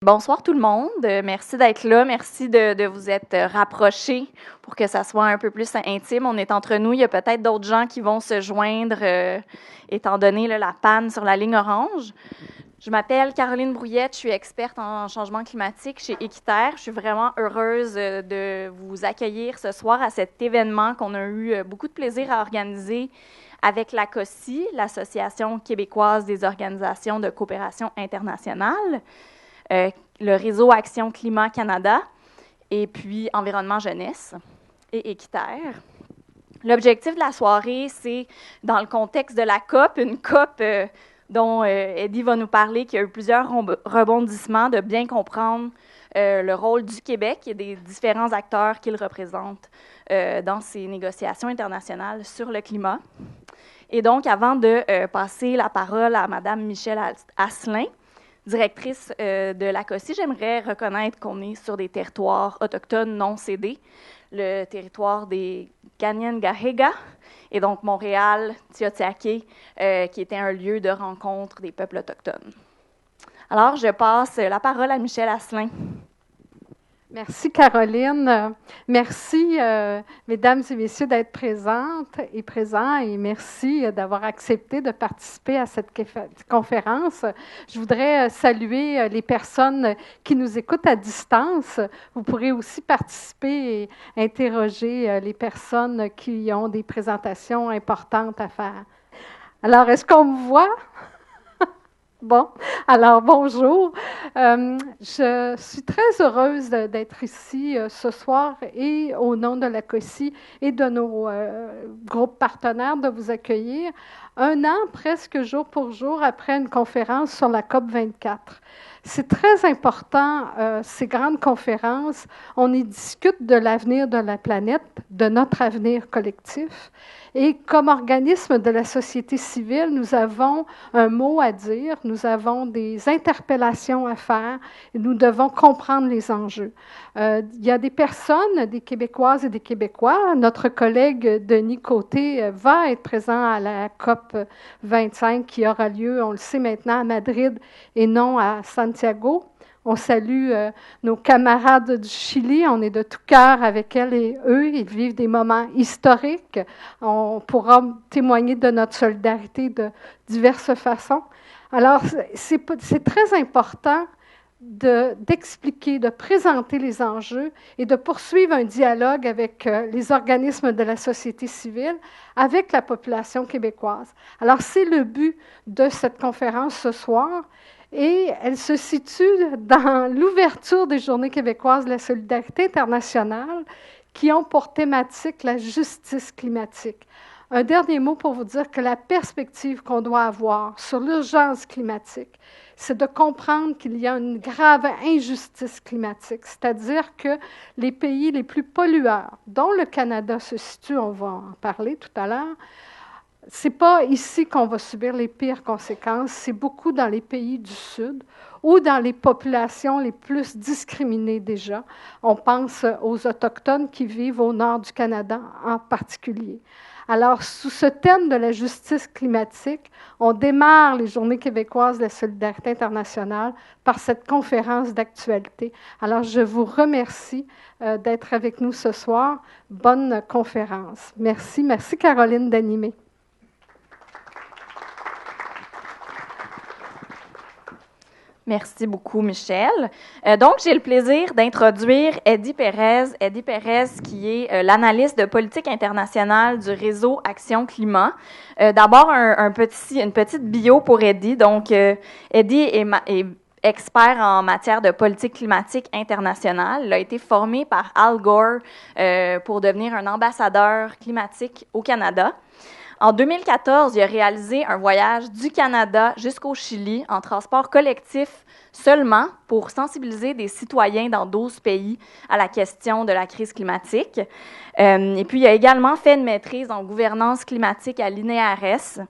Bonsoir tout le monde. Merci d'être là. Merci de vous être rapprochés pour que ça soit un peu plus intime. On est entre nous. Il y a peut-être d'autres gens qui vont se joindre étant donné la panne sur la ligne orange. Je m'appelle Caroline Brouillette. Je suis experte en changement climatique chez Équiterre. Je suis vraiment heureuse de vous accueillir ce soir à cet événement qu'on a eu beaucoup de plaisir à organiser avec l'ACOSI, l'Association québécoise des organisations de coopération internationale, le réseau Action Climat Canada, et puis Environnement Jeunesse et Équiterre. L'objectif de la soirée, c'est, dans le contexte de la COP, une COP dont Eddie va nous parler, qui a eu plusieurs rebondissements, de bien comprendre le rôle du Québec et des différents acteurs qu'il représente dans ces négociations internationales sur le climat. Et donc, avant de passer la parole à Mme Michèle Asselin, directrice de l'ACOSI, j'aimerais reconnaître qu'on est sur des territoires autochtones non cédés, le territoire des Kanien'kehá:ka, et donc Montréal, Tiohtià:ke, qui était un lieu de rencontre des peuples autochtones. Alors, je passe la parole à Michèle Asselin. Merci, Caroline. Merci, mesdames et messieurs, d'être présentes et présents, et merci d'avoir accepté de participer à cette conférence. Je voudrais saluer les personnes qui nous écoutent à distance. Vous pourrez aussi participer et interroger les personnes qui ont des présentations importantes à faire. Alors, est-ce qu'on me voit? Bon, alors bonjour. Je suis très heureuse d'être ici ce soir et au nom de l'ACOSI et de nos groupes partenaires de vous accueillir un an presque jour pour jour après une conférence sur la COP 24. C'est très important, ces grandes conférences. On y discute de l'avenir de la planète, de notre avenir collectif. Et comme organisme de la société civile, nous avons un mot à dire, nous avons des interpellations à faire, et nous devons comprendre les enjeux. Il y a des personnes, des Québécoises et des Québécois. Notre collègue Denis Côté va être présent à la COP 25 qui aura lieu, on le sait maintenant, à Madrid et non à Santiago. On salue nos camarades du Chili. On est de tout cœur avec elles et eux. Ils vivent des moments historiques. On pourra témoigner de notre solidarité de diverses façons. Alors, c'est très important d'expliquer, de présenter les enjeux et de poursuivre un dialogue avec les organismes de la société civile, avec la population québécoise. Alors, c'est le but de cette conférence ce soir. Et elle se situe dans l'ouverture des Journées québécoises de la solidarité internationale qui ont pour thématique la justice climatique. Un dernier mot pour vous dire que la perspective qu'on doit avoir sur l'urgence climatique, c'est de comprendre qu'il y a une grave injustice climatique, c'est-à-dire que les pays les plus pollueurs, dont le Canada se situe, on va en parler tout à l'heure, ce n'est pas ici qu'on va subir les pires conséquences, c'est beaucoup dans les pays du Sud ou dans les populations les plus discriminées déjà. On pense aux Autochtones qui vivent au nord du Canada en particulier. Alors, sous ce thème de la justice climatique, on démarre les Journées québécoises de la solidarité internationale par cette conférence d'actualité. Alors, je vous remercie d'être avec nous ce soir. Bonne conférence. Merci. Merci, Caroline, d'animer. Merci beaucoup, Michèle. Donc, j'ai le plaisir d'introduire Eddie Pérez. Eddie Pérez, qui est l'analyste de politique internationale du réseau Action Climat. D'abord, une petite bio pour Eddie. Donc, Eddie est expert en matière de politique climatique internationale. Il a été formé par Al Gore pour devenir un ambassadeur climatique au Canada. En 2014, il a réalisé un voyage du Canada jusqu'au Chili en transport collectif seulement pour sensibiliser des citoyens dans 12 pays à la question de la crise climatique. Et puis, il a également fait une maîtrise en gouvernance climatique à l'INRS,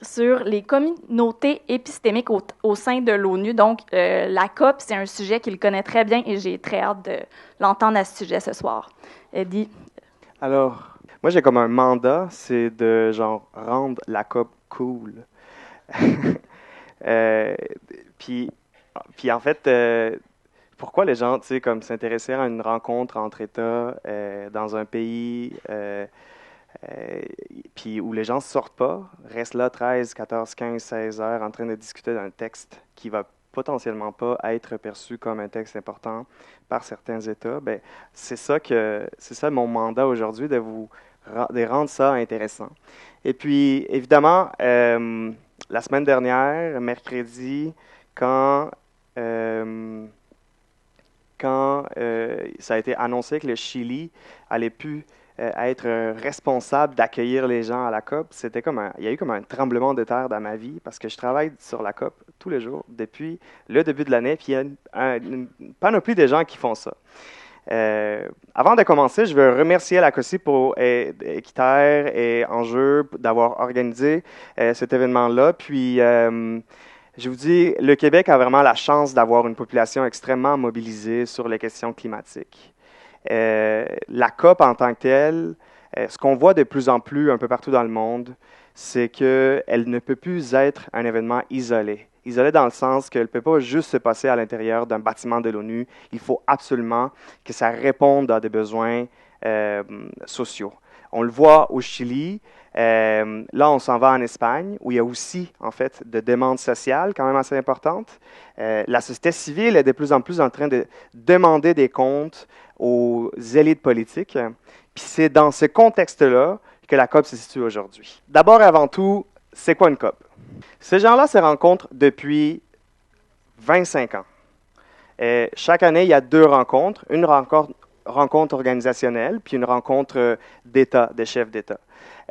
sur les communautés épistémiques au sein de l'ONU. Donc, la COP, c'est un sujet qu'il connaît très bien et j'ai très hâte de l'entendre à ce sujet ce soir. Eddie. Alors, moi, j'ai comme un mandat, c'est de, rendre la COP cool. Euh, puis, puis en fait, pourquoi les gens, tu sais, comme s'intéresser à une rencontre entre États dans un pays euh, puis où les gens ne sortent pas, restent là 13, 14, 15, 16 heures en train de discuter d'un texte qui va potentiellement pas être perçu comme un texte important par certains États, ben, c'est ça mon mandat aujourd'hui, de rendre ça intéressant. Et puis, évidemment, la semaine dernière, mercredi, quand, euh, quand ça a été annoncé que le Chili allait plus être responsable d'accueillir les gens à la COP, il y a eu comme un tremblement de terre dans ma vie parce que je travaille sur la COP tous les jours depuis le début de l'année, puis il y a une panoplie de gens qui font ça. Avant de commencer, je veux remercier la COSI pour Équiterre et Enjeu d'avoir organisé cet événement-là. Puis, je vous dis, le Québec a vraiment la chance d'avoir une population extrêmement mobilisée sur les questions climatiques. La COP en tant que telle, ce qu'on voit de plus en plus un peu partout dans le monde, c'est qu'elle ne peut plus être un événement isolé. Isolé dans le sens qu'elle ne peut pas juste se passer à l'intérieur d'un bâtiment de l'ONU. Il faut absolument que ça réponde à des besoins sociaux. On le voit au Chili. Là, on s'en va en Espagne, où il y a aussi, en fait, de demandes sociales quand même assez importantes. La société civile est de plus en plus en train de demander des comptes aux élites politiques. Puis c'est dans ce contexte-là que la COP se situe aujourd'hui. D'abord et avant tout, c'est quoi une COP? Ces gens-là se rencontrent depuis 25 ans. Chaque année, il y a 2 rencontres. Une rencontre organisationnelle, puis une rencontre d'État, des chefs d'État.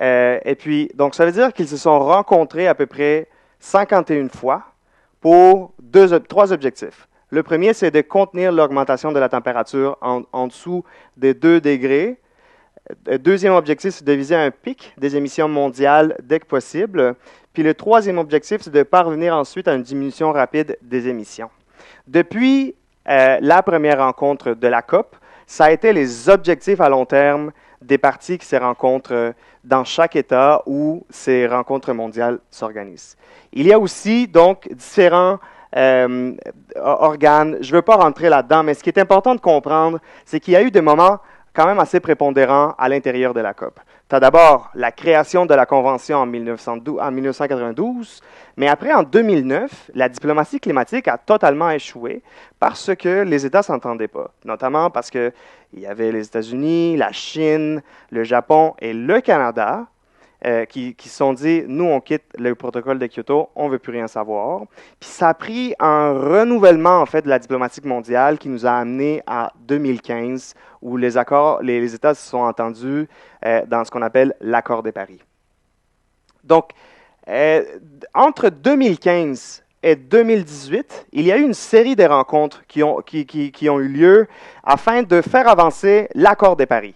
Et puis, donc, ça veut dire qu'ils se sont rencontrés à peu près 51 fois pour 3 objectifs. Le premier, c'est de contenir l'augmentation de la température en dessous des 2 degrés. Deuxième objectif, c'est de viser un pic des émissions mondiales dès que possible. Puis le troisième objectif, c'est de parvenir ensuite à une diminution rapide des émissions. Depuis la première rencontre de la COP, ça a été les objectifs à long terme des partis qui se rencontrent dans chaque État où ces rencontres mondiales s'organisent. Il y a aussi donc différents organes. Je ne veux pas rentrer là-dedans, mais ce qui est important de comprendre, c'est qu'il y a eu des moments quand même assez prépondérants à l'intérieur de la COP. Tu as d'abord la création de la Convention en 1992, mais après, en 2009, la diplomatie climatique a totalement échoué parce que les États ne s'entendaient pas, notamment parce qu'il y avait les États-Unis, la Chine, le Japon et le Canada qui se sont dit, nous, on quitte le protocole de Kyoto, on ne veut plus rien savoir. Puis ça a pris un renouvellement, en fait, de la diplomatie mondiale qui nous a amené à 2015, où les États se sont entendus dans ce qu'on appelle l'accord de Paris. Donc, entre 2015 et 2018, il y a eu une série de rencontres qui ont eu lieu afin de faire avancer l'accord de Paris.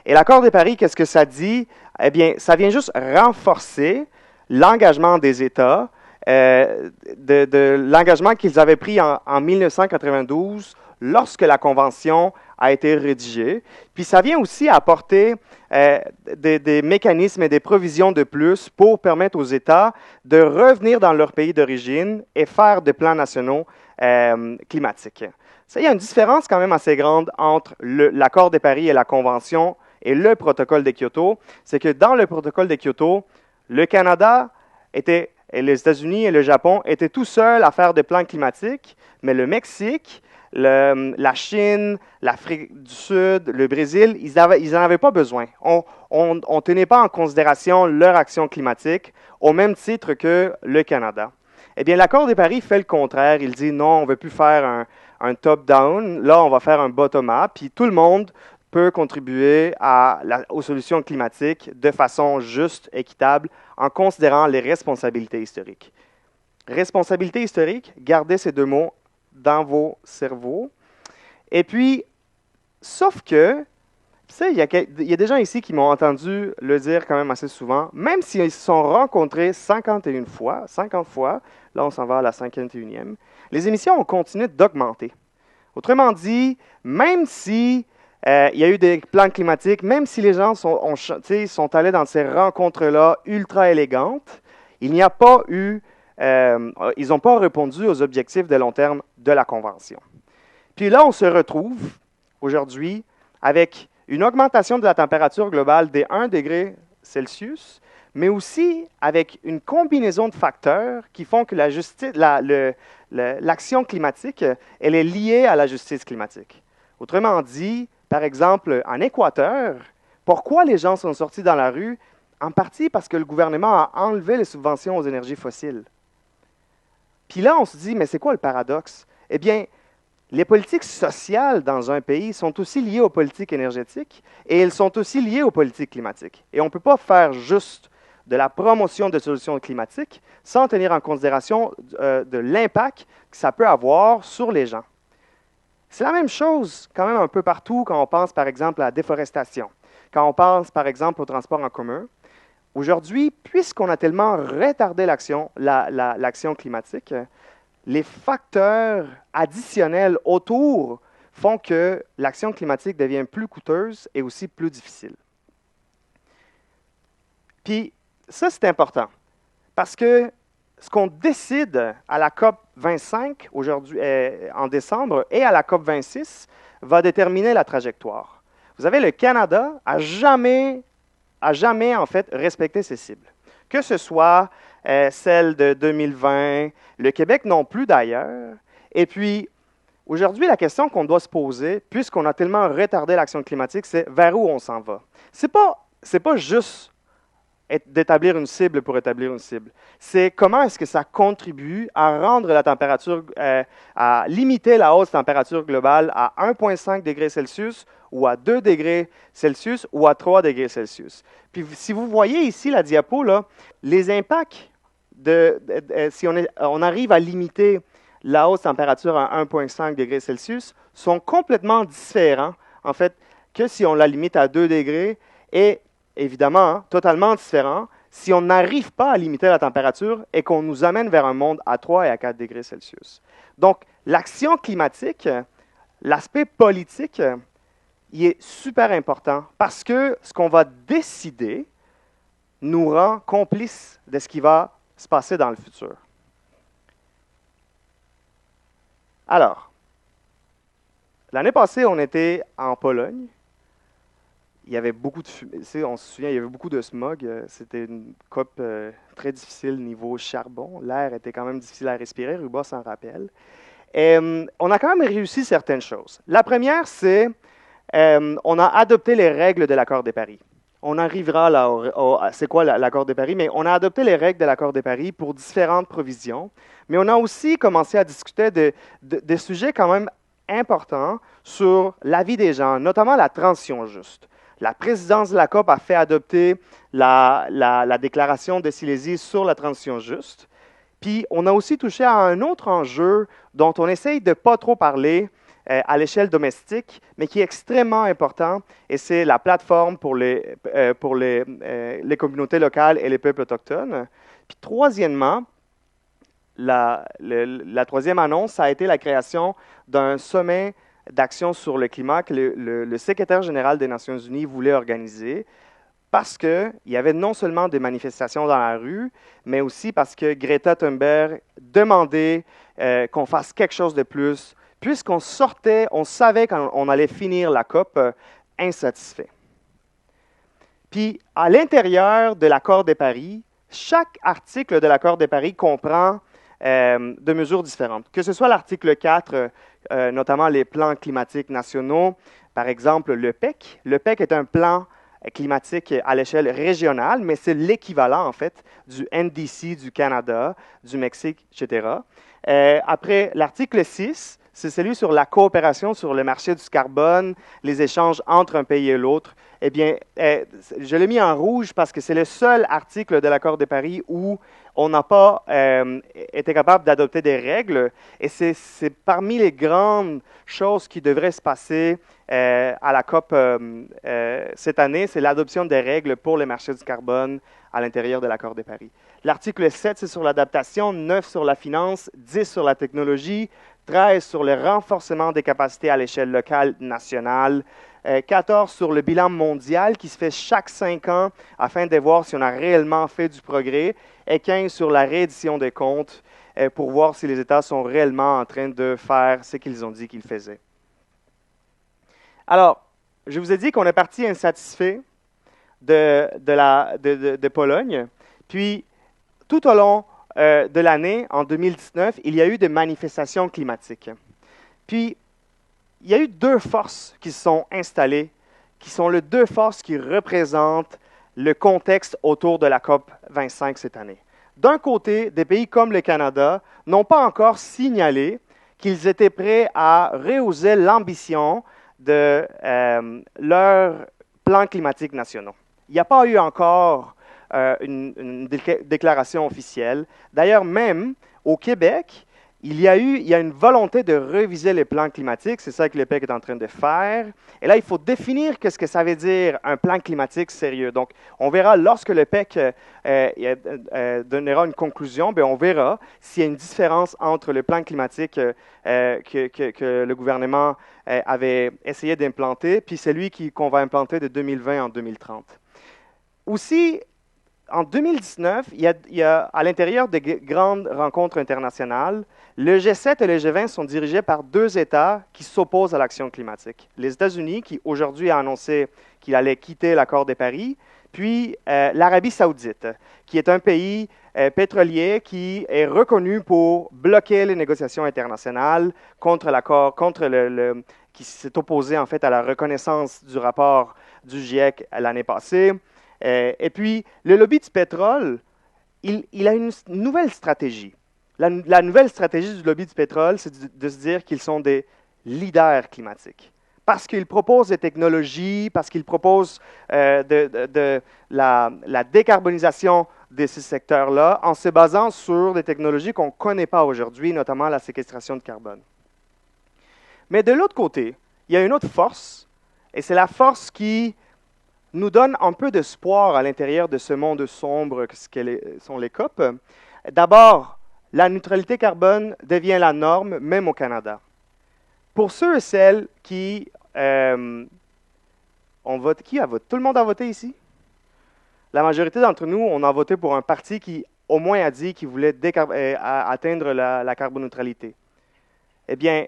Et l'accord de Paris, qu'est-ce que ça dit? Eh bien, ça vient juste renforcer l'engagement des États, de l'engagement qu'ils avaient pris en 1992 lorsque la Convention a été rédigée. Puis ça vient aussi apporter des mécanismes et des provisions de plus pour permettre aux États de revenir dans leur pays d'origine et faire des plans nationaux climatiques. Ça, il y a une différence quand même assez grande entre l'accord de Paris et la Convention et le protocole de Kyoto. C'est que dans le protocole de Kyoto, le Canada et les États-Unis et le Japon étaient tout seuls à faire des plans climatiques, mais le Mexique, la Chine, l'Afrique du Sud, le Brésil, ils n'en avaient pas besoin. On ne tenait pas en considération leur action climatique au même titre que le Canada. Eh bien, l'accord de Paris fait le contraire. Il dit non, on ne veut plus faire un top-down. Là, on va faire un bottom-up. Puis tout le monde peut contribuer aux solutions climatiques de façon juste, équitable, en considérant les responsabilités historiques. Responsabilité historique, gardez ces 2 mots dans vos cerveaux. Et puis, sauf que, tu sais, il y a des gens ici qui m'ont entendu le dire quand même assez souvent, même s'ils se sont rencontrés 50 fois, là on s'en va à la 51e, les émissions ont continué d'augmenter. Autrement dit, même si il y a eu des plans climatiques, même si les gens sont allés dans ces rencontres-là ultra élégantes, il n'y a pas eu ils n'ont pas répondu aux objectifs de long terme de la Convention. Puis là, on se retrouve aujourd'hui avec une augmentation de la température globale des 1 degré Celsius, mais aussi avec une combinaison de facteurs qui font que l'action climatique, elle est liée à la justice climatique. Autrement dit, par exemple, en Équateur, pourquoi les gens sont sortis dans la rue? En partie parce que le gouvernement a enlevé les subventions aux énergies fossiles. Puis là, on se dit, mais c'est quoi le paradoxe? Eh bien, les politiques sociales dans un pays sont aussi liées aux politiques énergétiques et elles sont aussi liées aux politiques climatiques. Et on ne peut pas faire juste de la promotion de solutions climatiques sans tenir en considération de l'impact que ça peut avoir sur les gens. C'est la même chose quand même un peu partout quand on pense par exemple à la déforestation, quand on pense par exemple au transport en commun. Aujourd'hui, puisqu'on a tellement retardé l'action climatique, les facteurs additionnels autour font que l'action climatique devient plus coûteuse et aussi plus difficile. Puis, ça, c'est important, parce que ce qu'on décide à la COP 25 aujourd'hui, en décembre et à la COP 26 va déterminer la trajectoire. Vous savez, le Canada a jamais en fait respecté ses cibles, que ce soit celle de 2020, le Québec non plus d'ailleurs. Et puis, aujourd'hui, la question qu'on doit se poser, puisqu'on a tellement retardé l'action climatique, c'est vers où on s'en va. C'est pas juste d'établir une cible pour établir une cible. C'est comment est-ce que ça contribue à rendre la température, à limiter la hausse de température globale à 1,5 degrés Celsius ou à 2 degrés Celsius ou à 3 degrés Celsius. Puis si vous voyez ici la diapo, là, les impacts, si on arrive à limiter la hausse de température à 1,5 degrés Celsius, sont complètement différents, en fait, que si on la limite à 2 degrés et évidemment, totalement différent si on n'arrive pas à limiter la température et qu'on nous amène vers un monde à 3 et à 4 degrés Celsius. Donc, l'action climatique, l'aspect politique, il est super important parce que ce qu'on va décider nous rend complices de ce qui va se passer dans le futur. Alors, l'année passée, on était en Pologne. Il y avait beaucoup de fumée. On se souvient, il y avait beaucoup de smog. C'était une COP très difficile niveau charbon. L'air était quand même difficile à respirer. Ruba s'en rappelle. Et, on a quand même réussi certaines choses. La première, c'est on a adopté les règles de l'accord de Paris. On arrivera là, c'est quoi l'accord de Paris, mais on a adopté les règles de l'accord de Paris pour différentes provisions. Mais on a aussi commencé à discuter de sujets quand même importants sur la vie des gens, notamment la transition juste. La présidence de la COP a fait adopter la déclaration de Silésie sur la transition juste. Puis, on a aussi touché à un autre enjeu dont on essaye de ne pas trop parler à l'échelle domestique, mais qui est extrêmement important, et c'est la plateforme pour les communautés locales et les peuples autochtones. Puis, troisièmement, la troisième annonce, ça a été la création d'un sommet d'action sur le climat que le secrétaire général des Nations unies voulait organiser parce qu'il y avait non seulement des manifestations dans la rue, mais aussi parce que Greta Thunberg demandait qu'on fasse quelque chose de plus, puisqu'on savait qu'on allait finir la COP insatisfait. Puis, à l'intérieur de l'accord de Paris, chaque article de l'accord de Paris comprend de mesures différentes. Que ce soit l'article 4, notamment les plans climatiques nationaux, par exemple le PEC. Le PEC est un plan climatique à l'échelle régionale, mais c'est l'équivalent en fait du NDC du Canada, du Mexique, etc. Après, l'article 6, c'est celui sur la coopération sur le marché du carbone, les échanges entre un pays et l'autre. Eh bien, je l'ai mis en rouge parce que c'est le seul article de l'accord de Paris où on n'a pas été capable d'adopter des règles. Et c'est parmi les grandes choses qui devraient se passer à la COP cette année, c'est l'adoption des règles pour le marché du carbone à l'intérieur de l'accord de Paris. L'article 7, c'est sur l'adaptation, 9 sur la finance, 10 sur la technologie, 13 sur le renforcement des capacités à l'échelle locale, nationale, 14 sur le bilan mondial qui se fait chaque 5 ans afin de voir si on a réellement fait du progrès. équin sur la reddition des comptes pour voir si les États sont réellement en train de faire ce qu'ils ont dit qu'ils faisaient. Alors, je vous ai dit qu'on est parti insatisfait de Pologne, puis tout au long de l'année, en 2019, il y a eu des manifestations climatiques. Puis, il y a eu deux forces qui se sont installées, qui sont les deux forces qui représentent le contexte autour de la COP 25 cette année. D'un côté, des pays comme le Canada n'ont pas encore signalé qu'ils étaient prêts à rehausser l'ambition de leurs plans climatiques nationaux. Il n'y a pas eu encore une déclaration officielle. D'ailleurs, même au Québec, il y a une volonté de réviser les plans climatiques. C'est ça que le PEC est en train de faire. Et là, il faut définir qu'est-ce que ça veut dire un plan climatique sérieux. Donc, on verra lorsque le PEC donnera une conclusion, bien, on verra s'il y a une différence entre le plan climatique que le gouvernement avait essayé d'implanter, puis celui qu'on va implanter de 2020 en 2030. Aussi, en 2019, il y a à l'intérieur des grandes rencontres internationales, le G7 et le G20 sont dirigés par deux États qui s'opposent à l'action climatique. Les États-Unis, qui aujourd'hui a annoncé qu'il allait quitter l'accord de Paris, puis l'Arabie saoudite, qui est un pays pétrolier qui est reconnu pour bloquer les négociations internationales contre l'accord, qui s'est opposé en fait à la reconnaissance du rapport du GIEC l'année passée. Et puis, le lobby du pétrole, il a une nouvelle stratégie. La nouvelle stratégie du lobby du pétrole, c'est de se dire qu'ils sont des leaders climatiques. Parce qu'ils proposent des technologies, parce qu'ils proposent la décarbonisation de ces secteurs-là en se basant sur des technologies qu'on ne connaît pas aujourd'hui, notamment la séquestration de carbone. Mais de l'autre côté, il y a une autre force, et c'est la force qui nous donne un peu d'espoir à l'intérieur de ce monde sombre que sont les COP. D'abord, la neutralité carbone devient la norme, même au Canada. Pour ceux et celles qui ont voté, qui a voté? Tout le monde a voté ici? La majorité d'entre nous, on a voté pour un parti qui, au moins, a dit qu'il voulait atteindre la carboneutralité. Eh bien,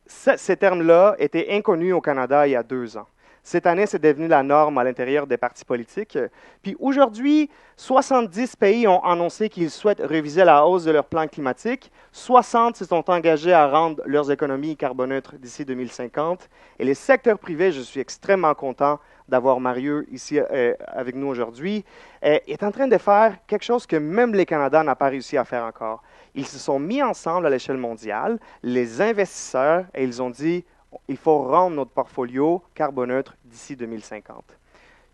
ces termes-là étaient inconnus au Canada il y a 2 ans. Cette année, c'est devenu la norme à l'intérieur des partis politiques. Puis aujourd'hui, 70 pays ont annoncé qu'ils souhaitent réviser la hausse de leur plan climatique. 60 se sont engagés à rendre leurs économies carboneutres d'ici 2050. Et les secteurs privés, je suis extrêmement content d'avoir Mario ici avec nous aujourd'hui, est en train de faire quelque chose que même le Canada n'a pas réussi à faire encore. Ils se sont mis ensemble à l'échelle mondiale, les investisseurs, et ils ont dit il faut rendre notre portfolio carboneutre d'ici 2050.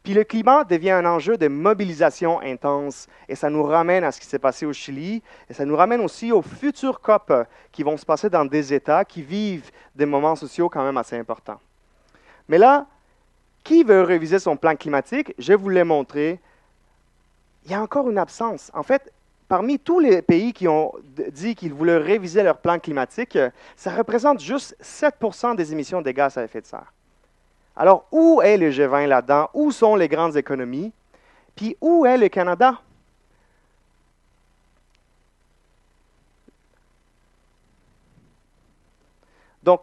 Puis le climat devient un enjeu de mobilisation intense et ça nous ramène à ce qui s'est passé au Chili et ça nous ramène aussi aux futures COP qui vont se passer dans des États qui vivent des moments sociaux quand même assez importants. Mais là, qui veut réviser son plan climatique? Je vous l'ai montré. Il y a encore une absence. En fait, parmi tous les pays qui ont dit qu'ils voulaient réviser leur plan climatique, ça représente juste 7% des émissions de gaz à effet de serre. Alors, où est le G20 là-dedans? Où sont les grandes économies? Puis, où est le Canada? Donc,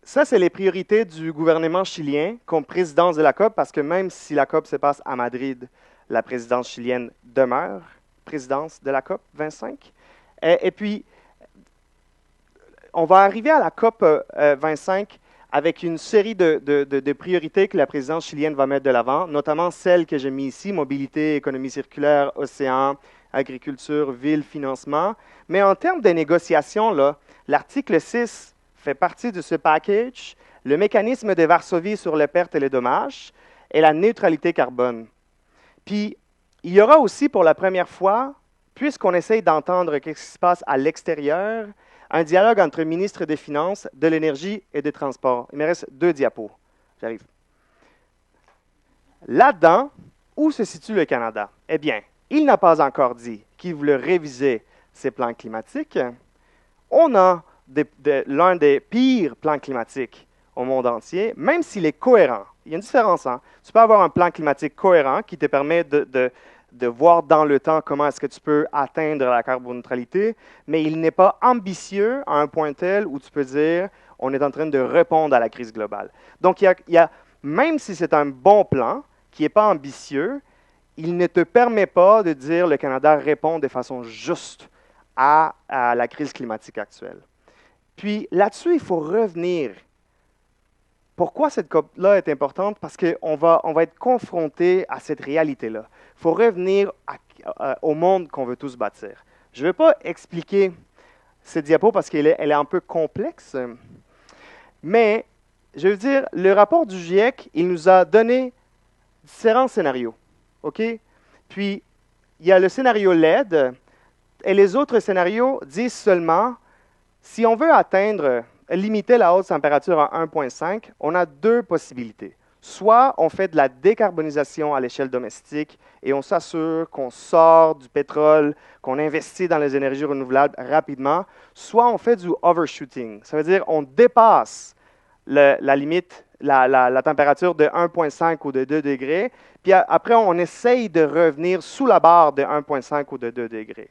ça, c'est les priorités du gouvernement chilien comme présidence de la COP, parce que même si la COP se passe à Madrid, la présidence chilienne demeure présidence de la COP 25. Et puis, on va arriver à la COP 25 avec une série de priorités que la présidence chilienne va mettre de l'avant, notamment celles que j'ai mises ici, mobilité, économie circulaire, océan, agriculture, ville, financement. Mais en termes de négociations, là, l'article 6 fait partie de ce package, le mécanisme de Varsovie sur les pertes et les dommages, et la neutralité carbone. Puis, il y aura aussi pour la première fois, puisqu'on essaye d'entendre ce qui se passe à l'extérieur, un dialogue entre ministres des Finances, de l'Énergie et des Transports. Il me reste 2 diapos. J'arrive. Là-dedans, où se situe le Canada? Eh bien, il n'a pas encore dit qu'il voulait réviser ses plans climatiques. On a l'un des pires plans climatiques au monde entier, même s'il est cohérent. Il y a une différence. Hein? Tu peux avoir un plan climatique cohérent qui te permet de voir dans le temps comment est-ce que tu peux atteindre la carboneutralité, mais il n'est pas ambitieux à un point tel où tu peux dire on est en train de répondre à la crise globale. Donc, même si c'est un bon plan qui n'est pas ambitieux, il ne te permet pas de dire le Canada répond de façon juste à la crise climatique actuelle. Puis là-dessus, il faut revenir. Pourquoi cette COP-là est importante? Parce qu'on va être confronté à cette réalité-là. Il faut revenir au monde qu'on veut tous bâtir. Je ne vais pas expliquer cette diapo parce qu'elle est un peu complexe, mais je veux dire, le rapport du GIEC, il nous a donné différents scénarios. OK? Puis, il y a le scénario LED, et les autres scénarios disent seulement, si on veut limiter la haute température à 1,5, on a deux possibilités. Soit on fait de la décarbonisation à l'échelle domestique et on s'assure qu'on sort du pétrole, qu'on investit dans les énergies renouvelables rapidement, soit on fait du overshooting. Ça veut dire qu'on dépasse la limite, la température de 1,5 ou de 2 degrés, puis après on essaye de revenir sous la barre de 1,5 ou de 2 degrés.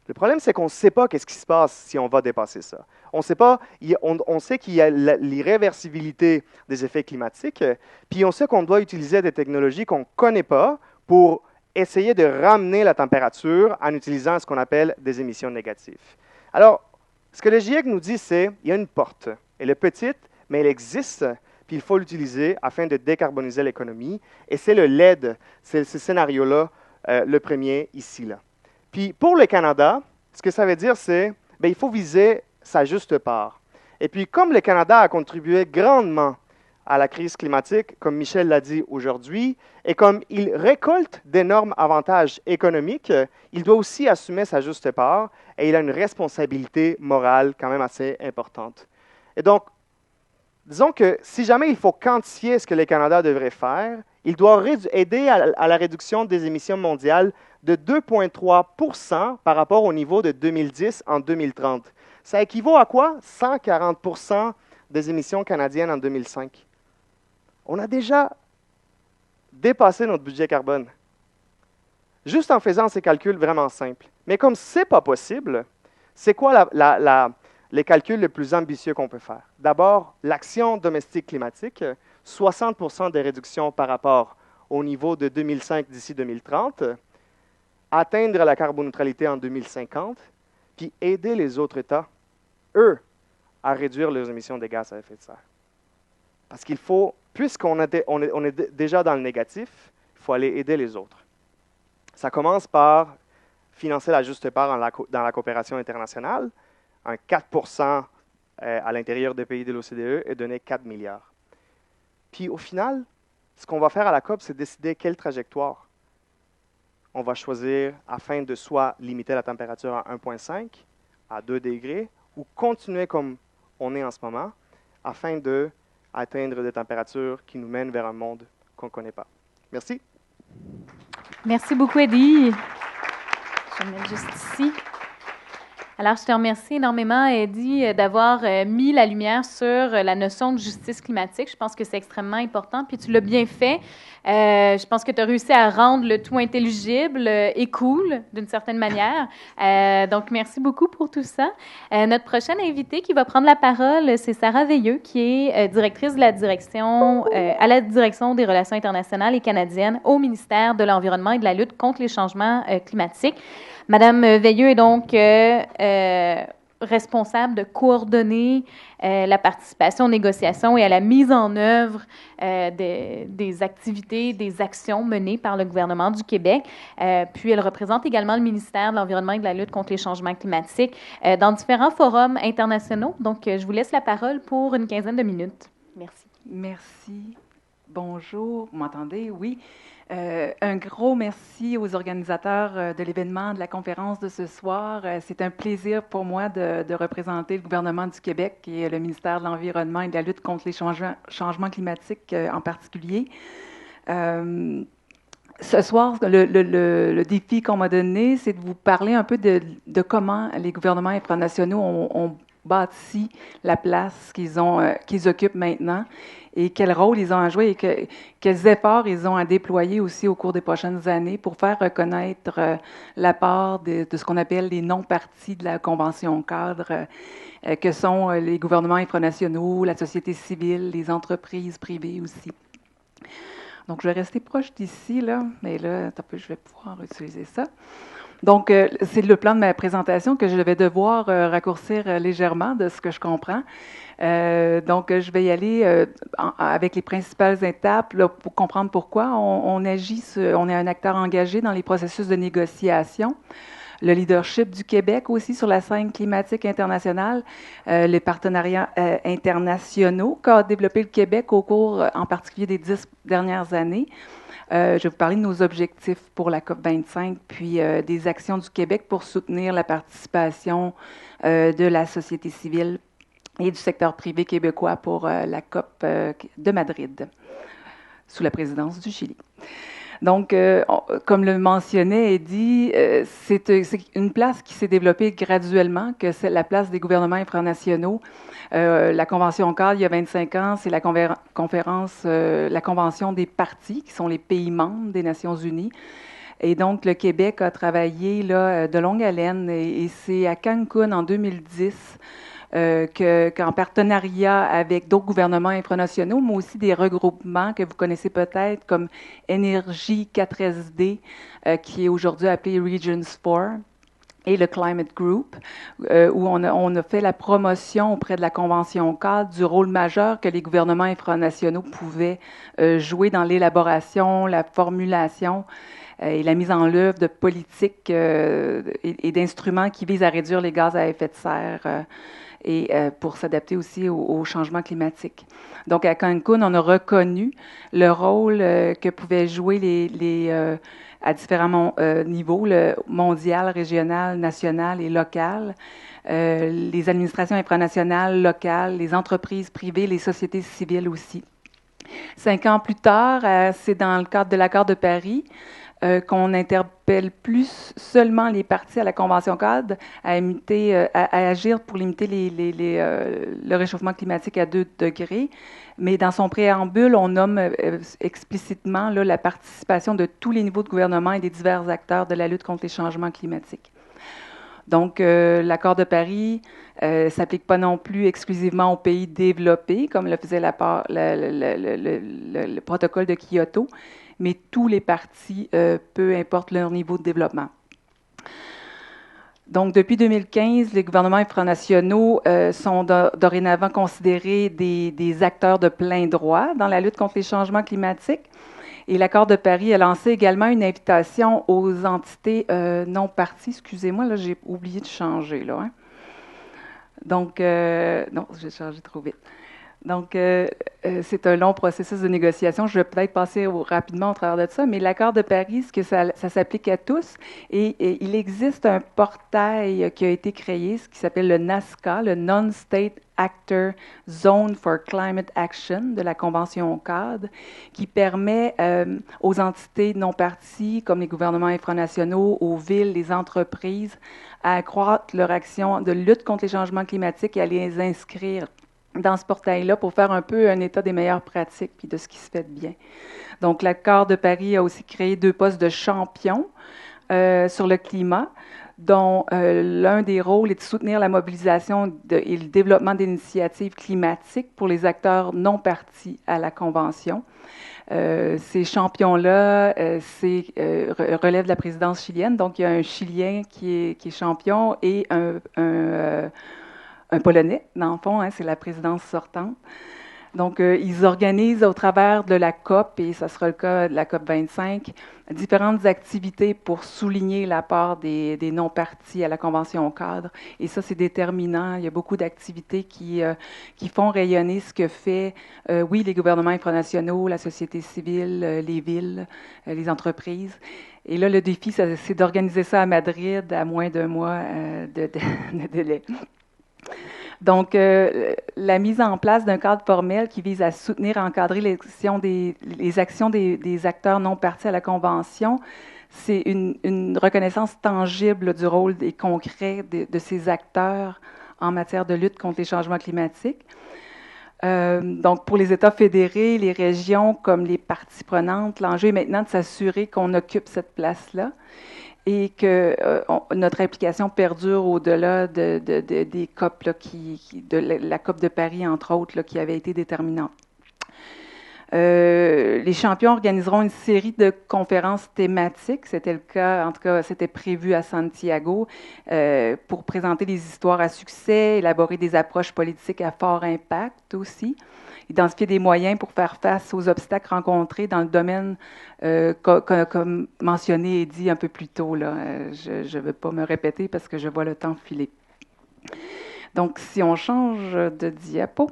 Le problème, c'est qu'on ne sait pas qu'est-ce qui se passe si on va dépasser ça. On sait pas, on sait qu'il y a l'irréversibilité des effets climatiques, puis on sait qu'on doit utiliser des technologies qu'on ne connaît pas pour essayer de ramener la température en utilisant ce qu'on appelle des émissions négatives. Alors, ce que le GIEC nous dit, c'est qu'il y a une porte. Elle est petite, mais elle existe, puis il faut l'utiliser afin de décarboniser l'économie. Et c'est le LED, c'est ce scénario-là, le premier ici, là. Puis pour le Canada, ce que ça veut dire, c'est qu'il faut viser sa juste part. Et puis comme le Canada a contribué grandement à la crise climatique, comme Michel l'a dit aujourd'hui, et comme il récolte d'énormes avantages économiques, il doit aussi assumer sa juste part et il a une responsabilité morale quand même assez importante. Et donc, disons que si jamais il faut quantifier ce que le Canada devrait faire, il doit aider à la réduction des émissions mondiales de 2,3 % par rapport au niveau de 2010 en 2030. Ça équivaut à quoi? 140 % des émissions canadiennes en 2005. On a déjà dépassé notre budget carbone, juste en faisant ces calculs vraiment simples. Mais comme ce n'est pas possible, c'est quoi les calculs les plus ambitieux qu'on peut faire? D'abord, l'action domestique climatique, 60 % de réduction par rapport au niveau de 2005 d'ici 2030, atteindre la carboneutralité en 2050, puis aider les autres États, eux, à réduire leurs émissions de gaz à effet de serre. Parce qu'il faut, puisqu'on est déjà dans le négatif, il faut aller aider les autres. Ça commence par financer la juste part dans la coopération internationale, un 4 % à l'intérieur des pays de l'OCDE et donner 4 milliards. Puis au final, ce qu'on va faire à la COP, c'est décider quelle trajectoire on va choisir afin de soit limiter la température à 1,5, à 2 degrés, ou continuer comme on est en ce moment, afin d'atteindre des températures qui nous mènent vers un monde qu'on ne connaît pas. Merci. Merci beaucoup, Eddie. Je vais me mettre juste ici. Alors, je te remercie énormément, Eddie, d'avoir mis la lumière sur la notion de justice climatique. Je pense que c'est extrêmement important, puis tu l'as bien fait. Je pense que tu as réussi à rendre le tout intelligible et cool, d'une certaine manière. Donc, merci beaucoup pour tout ça. Notre prochaine invitée qui va prendre la parole, c'est Sarah Veilleux, qui est directrice de la direction, à la Direction des relations internationales et canadiennes au ministère de l'Environnement et de la lutte contre les changements climatiques. Madame Veilleux est donc responsable de coordonner la participation aux négociations et à la mise en œuvre des activités, des actions menées par le gouvernement du Québec. Puis elle représente également le ministère de l'Environnement et de la lutte contre les changements climatiques dans différents forums internationaux. Donc, je vous laisse la parole pour une quinzaine de minutes. Merci. Merci. Bonjour, vous m'entendez? Oui. Un gros merci aux organisateurs de l'événement, de la conférence de ce soir. C'est un plaisir pour moi de représenter le gouvernement du Québec et le ministère de l'Environnement et de la lutte contre les changements climatiques en particulier. Ce soir, le défi qu'on m'a donné, c'est de vous parler un peu de comment les gouvernements infranationaux ont bâti la place qu'ils occupent maintenant et quel rôle ils ont à jouer et quels efforts ils ont à déployer aussi au cours des prochaines années pour faire reconnaître l'apport de ce qu'on appelle les non-partis de la Convention cadre, que sont les gouvernements infranationaux, la société civile, les entreprises privées aussi. Donc, je vais rester proche d'ici, là, mais là, je vais pouvoir utiliser ça. Donc, c'est le plan de ma présentation que je vais devoir raccourcir légèrement de ce que je comprends. Donc, je vais y aller avec les principales étapes là, pour comprendre pourquoi on agit, on est un acteur engagé dans les processus de négociation. Le leadership du Québec aussi sur la scène climatique internationale, les partenariats internationaux qu'a développé le Québec au cours, en particulier, des 10 dernières années. Je vais vous parler de nos objectifs pour la COP25, puis des actions du Québec pour soutenir la participation de la société civile et du secteur privé québécois pour la COP de Madrid, sous la présidence du Chili. Donc, comme le mentionnait Eddie, c'est une place qui s'est développée graduellement, que c'est la place des gouvernements infranationaux. La Convention cadre, il y a 25 ans, c'est la Convention des parties, qui sont les pays membres des Nations unies. Et donc, le Québec a travaillé là, de longue haleine, et c'est à Cancun en 2010 qu'en partenariat avec d'autres gouvernements infranationaux, mais aussi des regroupements que vous connaissez peut-être comme Énergie 4SD, qui est aujourd'hui appelé Regions 4, et le Climate Group, où on a fait la promotion auprès de la Convention cadre du rôle majeur que les gouvernements infranationaux pouvaient jouer dans l'élaboration, la formulation et la mise en œuvre de politiques et d'instruments qui visent à réduire les gaz à effet de serre et pour s'adapter aussi au changement climatique. Donc, à Cancun, on a reconnu le rôle que pouvaient jouer à différents niveaux, le mondial, régional, national et local, les administrations infranationales, locales, les entreprises privées, les sociétés civiles aussi. 5 ans plus tard, c'est dans le cadre de l'accord de Paris, qu'on n'interpelle plus seulement les parties à la Convention cadre à agir pour limiter le réchauffement climatique à 2 degrés, mais dans son préambule, on nomme explicitement là, la participation de tous les niveaux de gouvernement et des divers acteurs de la lutte contre les changements climatiques. Donc, l'accord de Paris ne s'applique pas non plus exclusivement aux pays développés, comme le faisait le protocole de Kyoto, mais tous les partis, peu importe leur niveau de développement. Donc, depuis 2015, les gouvernements infranationaux sont dorénavant considérés des acteurs de plein droit dans la lutte contre les changements climatiques. Et l'accord de Paris a lancé également une invitation aux entités non parties. Excusez-moi, là, j'ai oublié de changer, là. Hein. Donc, non, j'ai changé trop vite. Donc, c'est un long processus de négociation. Je vais peut-être passer rapidement au travers de ça, mais l'accord de Paris, ça s'applique à tous. Et il existe un portail qui a été créé, ce qui s'appelle le NASCA, le Non-State Actor Zone for Climate Action de la Convention cadre, qui permet aux entités non parties, comme les gouvernements infranationaux, aux villes, les entreprises, à accroître leur action de lutte contre les changements climatiques et à les inscrire dans ce portail-là pour faire un peu un état des meilleures pratiques puis de ce qui se fait de bien. Donc, l'accord de Paris a aussi créé 2 postes de champions sur le climat, dont l'un des rôles est de soutenir la mobilisation et le développement d'initiatives climatiques pour les acteurs non partis à la Convention. Ces champions-là relèvent de la présidence chilienne, donc il y a un Chilien qui est champion et un Polonais, dans le fond, hein, c'est la présidence sortante. Donc, ils organisent au travers de la COP, et ça sera le cas de la COP 25, différentes activités pour souligner l'apport des non-partis à la Convention cadre. Et ça, c'est déterminant. Il y a beaucoup d'activités qui font rayonner ce que fait, oui, les gouvernements infranationaux, la société civile, les villes, les entreprises. Et là, le défi, c'est d'organiser ça à Madrid à moins d'1 mois de délai. Donc, la mise en place d'un cadre formel qui vise à soutenir et encadrer les actions des acteurs non partis à la Convention, c'est une reconnaissance tangible du rôle et concret de ces acteurs en matière de lutte contre les changements climatiques. Donc, pour les États fédérés, les régions comme les parties prenantes, l'enjeu est maintenant de s'assurer qu'on occupe cette place-là et que notre implication perdure au-delà des COP, là, de la COP de Paris, entre autres, là, qui avait été déterminante. Les champions organiseront une série de conférences thématiques. C'était le cas, en tout cas, c'était prévu à Santiago pour présenter des histoires à succès, élaborer des approches politiques à fort impact aussi, identifier des moyens pour faire face aux obstacles rencontrés dans le domaine, comme mentionné et dit un peu plus tôt. Là. Je ne vais pas me répéter parce que je vois le temps filer. Donc, si on change de diapo.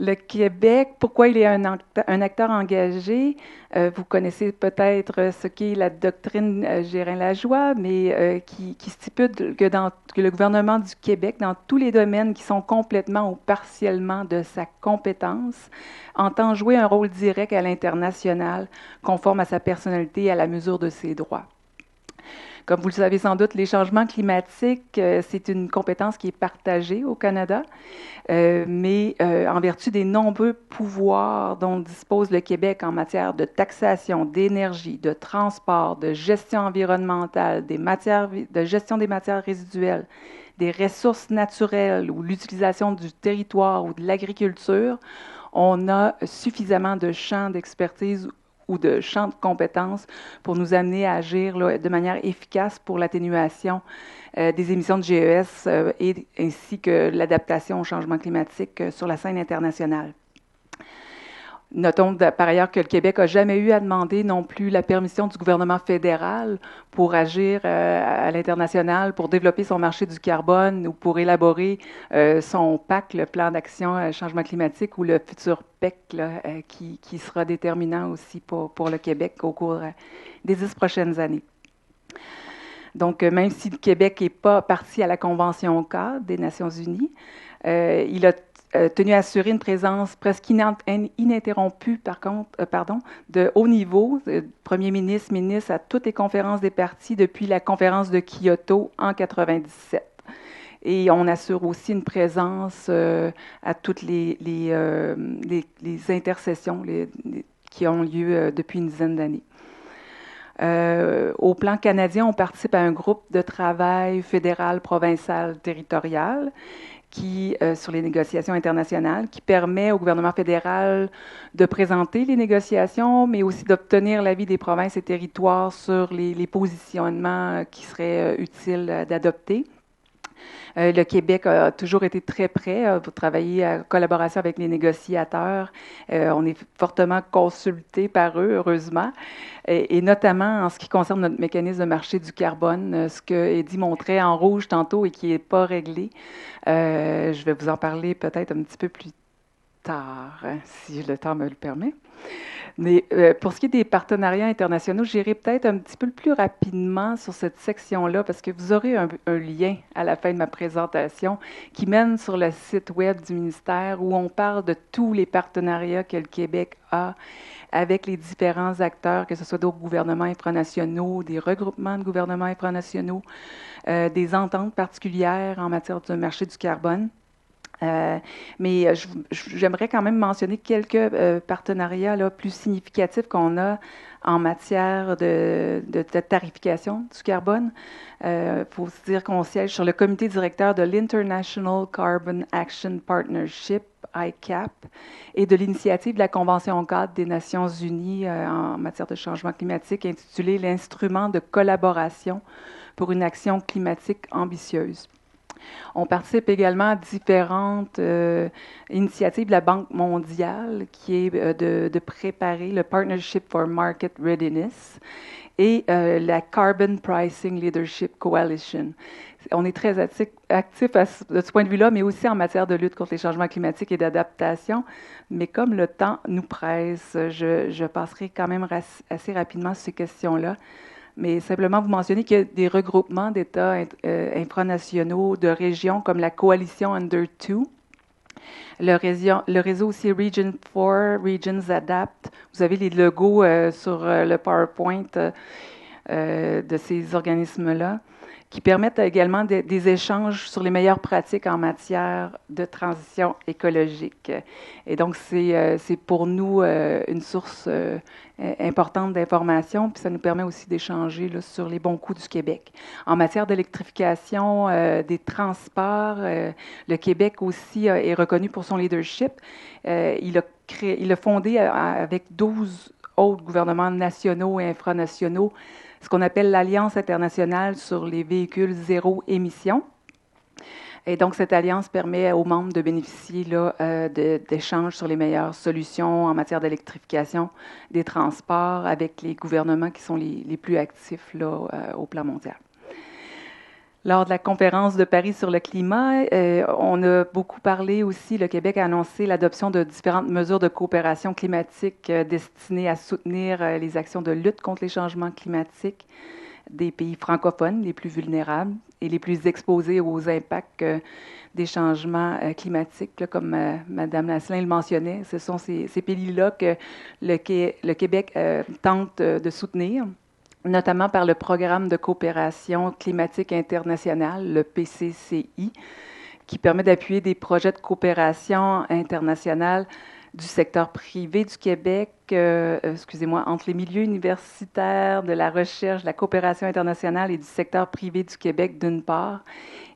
Le Québec, pourquoi il est un acteur engagé? Vous connaissez peut-être ce qu'est la doctrine Gérin-Lajoie, mais qui stipule que le gouvernement du Québec, dans tous les domaines qui sont complètement ou partiellement de sa compétence, entend jouer un rôle direct à l'international, conforme à sa personnalité et à la mesure de ses droits. Comme vous le savez sans doute, les changements climatiques, c'est une compétence qui est partagée au Canada, mais en vertu des nombreux pouvoirs dont dispose le Québec en matière de taxation, d'énergie, de transport, de gestion environnementale, de gestion des matières résiduelles, des ressources naturelles ou l'utilisation du territoire ou de l'agriculture, on a suffisamment de champs d'expertise ou de champs de compétences pour nous amener à agir là, de manière efficace pour l'atténuation des émissions de GES ainsi que l'adaptation au changement climatique sur la scène internationale. Notons par ailleurs que le Québec n'a jamais eu à demander non plus la permission du gouvernement fédéral pour agir à l'international, pour développer son marché du carbone ou pour élaborer son PAC, le plan d'action changement climatique, ou le futur PEC, là, qui sera déterminant aussi pour le Québec au cours des 10 prochaines années. Donc, même si le Québec n'est pas parti à la Convention cadre des Nations unies, il a tenu à assurer une présence presque ininterrompue, de haut niveau, premier ministre, ministre, à toutes les conférences des partis depuis la conférence de Kyoto en 1997. Et on assure aussi une présence à toutes les intercessions qui ont lieu depuis une dizaine d'années. Au plan canadien, on participe à un groupe de travail fédéral, provincial, territorial sur les négociations internationales, qui permet au gouvernement fédéral de présenter les négociations, mais aussi d'obtenir l'avis des provinces et territoires sur les positionnements qui seraient utiles d'adopter. Le Québec a toujours été très prêt pour travailler en collaboration avec les négociateurs. On est fortement consulté par eux, heureusement, et notamment en ce qui concerne notre mécanisme de marché du carbone, ce que Eddie montrait en rouge tantôt et qui n'est pas réglé. Je vais vous en parler peut-être un petit peu plus tard, si le temps me le permet. Mais pour ce qui est des partenariats internationaux, j'irai peut-être un petit peu plus rapidement sur cette section-là, parce que vous aurez un lien à la fin de ma présentation qui mène sur le site web du ministère où on parle de tous les partenariats que le Québec a avec les différents acteurs, que ce soit d'autres gouvernements infranationaux, des regroupements de gouvernements infranationaux, des ententes particulières en matière de marché du carbone. Mais j'aimerais quand même mentionner quelques partenariats là, plus significatifs qu'on a en matière de tarification du carbone. Il faut se dire qu'on siège sur le comité directeur de l'International Carbon Action Partnership, ICAP, et de l'initiative de la Convention cadre des Nations unies en matière de changement climatique, intitulée « L'instrument de collaboration pour une action climatique ambitieuse ». On participe également à différentes initiatives de la Banque mondiale qui est de préparer le Partnership for Market Readiness et la Carbon Pricing Leadership Coalition. On est très actif de ce point de vue-là, mais aussi en matière de lutte contre les changements climatiques et d'adaptation. Mais comme le temps nous presse, je passerai quand même assez rapidement sur ces questions-là. Mais simplement vous mentionner qu'il y a des regroupements d'États infranationaux, de régions comme la coalition Under 2, le réseau aussi Region 4, Regions Adapt. Vous avez les logos sur le PowerPoint de ces organismes-là. qui permettent également des échanges sur les meilleures pratiques en matière de transition écologique. Et donc, c'est pour nous une source importante d'informations, puis ça nous permet aussi d'échanger là, sur les bons coups du Québec. En matière d'électrification des transports, le Québec aussi est reconnu pour son leadership. Il a fondé avec 12 autres gouvernements nationaux et infranationaux ce qu'on appelle l'Alliance internationale sur les véhicules zéro émission. Et donc, cette alliance permet aux membres de bénéficier là, d'échanges sur les meilleures solutions en matière d'électrification des transports avec les gouvernements qui sont les plus actifs là, au plan mondial. Lors de la conférence de Paris sur le climat, on a beaucoup parlé aussi, le Québec a annoncé l'adoption de différentes mesures de coopération climatique destinées à soutenir les actions de lutte contre les changements climatiques des pays francophones les plus vulnérables et les plus exposés aux impacts des changements climatiques, là, comme Mme Lasselin le mentionnait. Ce sont ces pays-là que le Québec tente de soutenir, notamment par le Programme de coopération climatique internationale, le PCCI, qui permet d'appuyer des projets de coopération internationale du secteur privé du Québec, entre les milieux universitaires, de la recherche, de la coopération internationale et du secteur privé du Québec d'une part,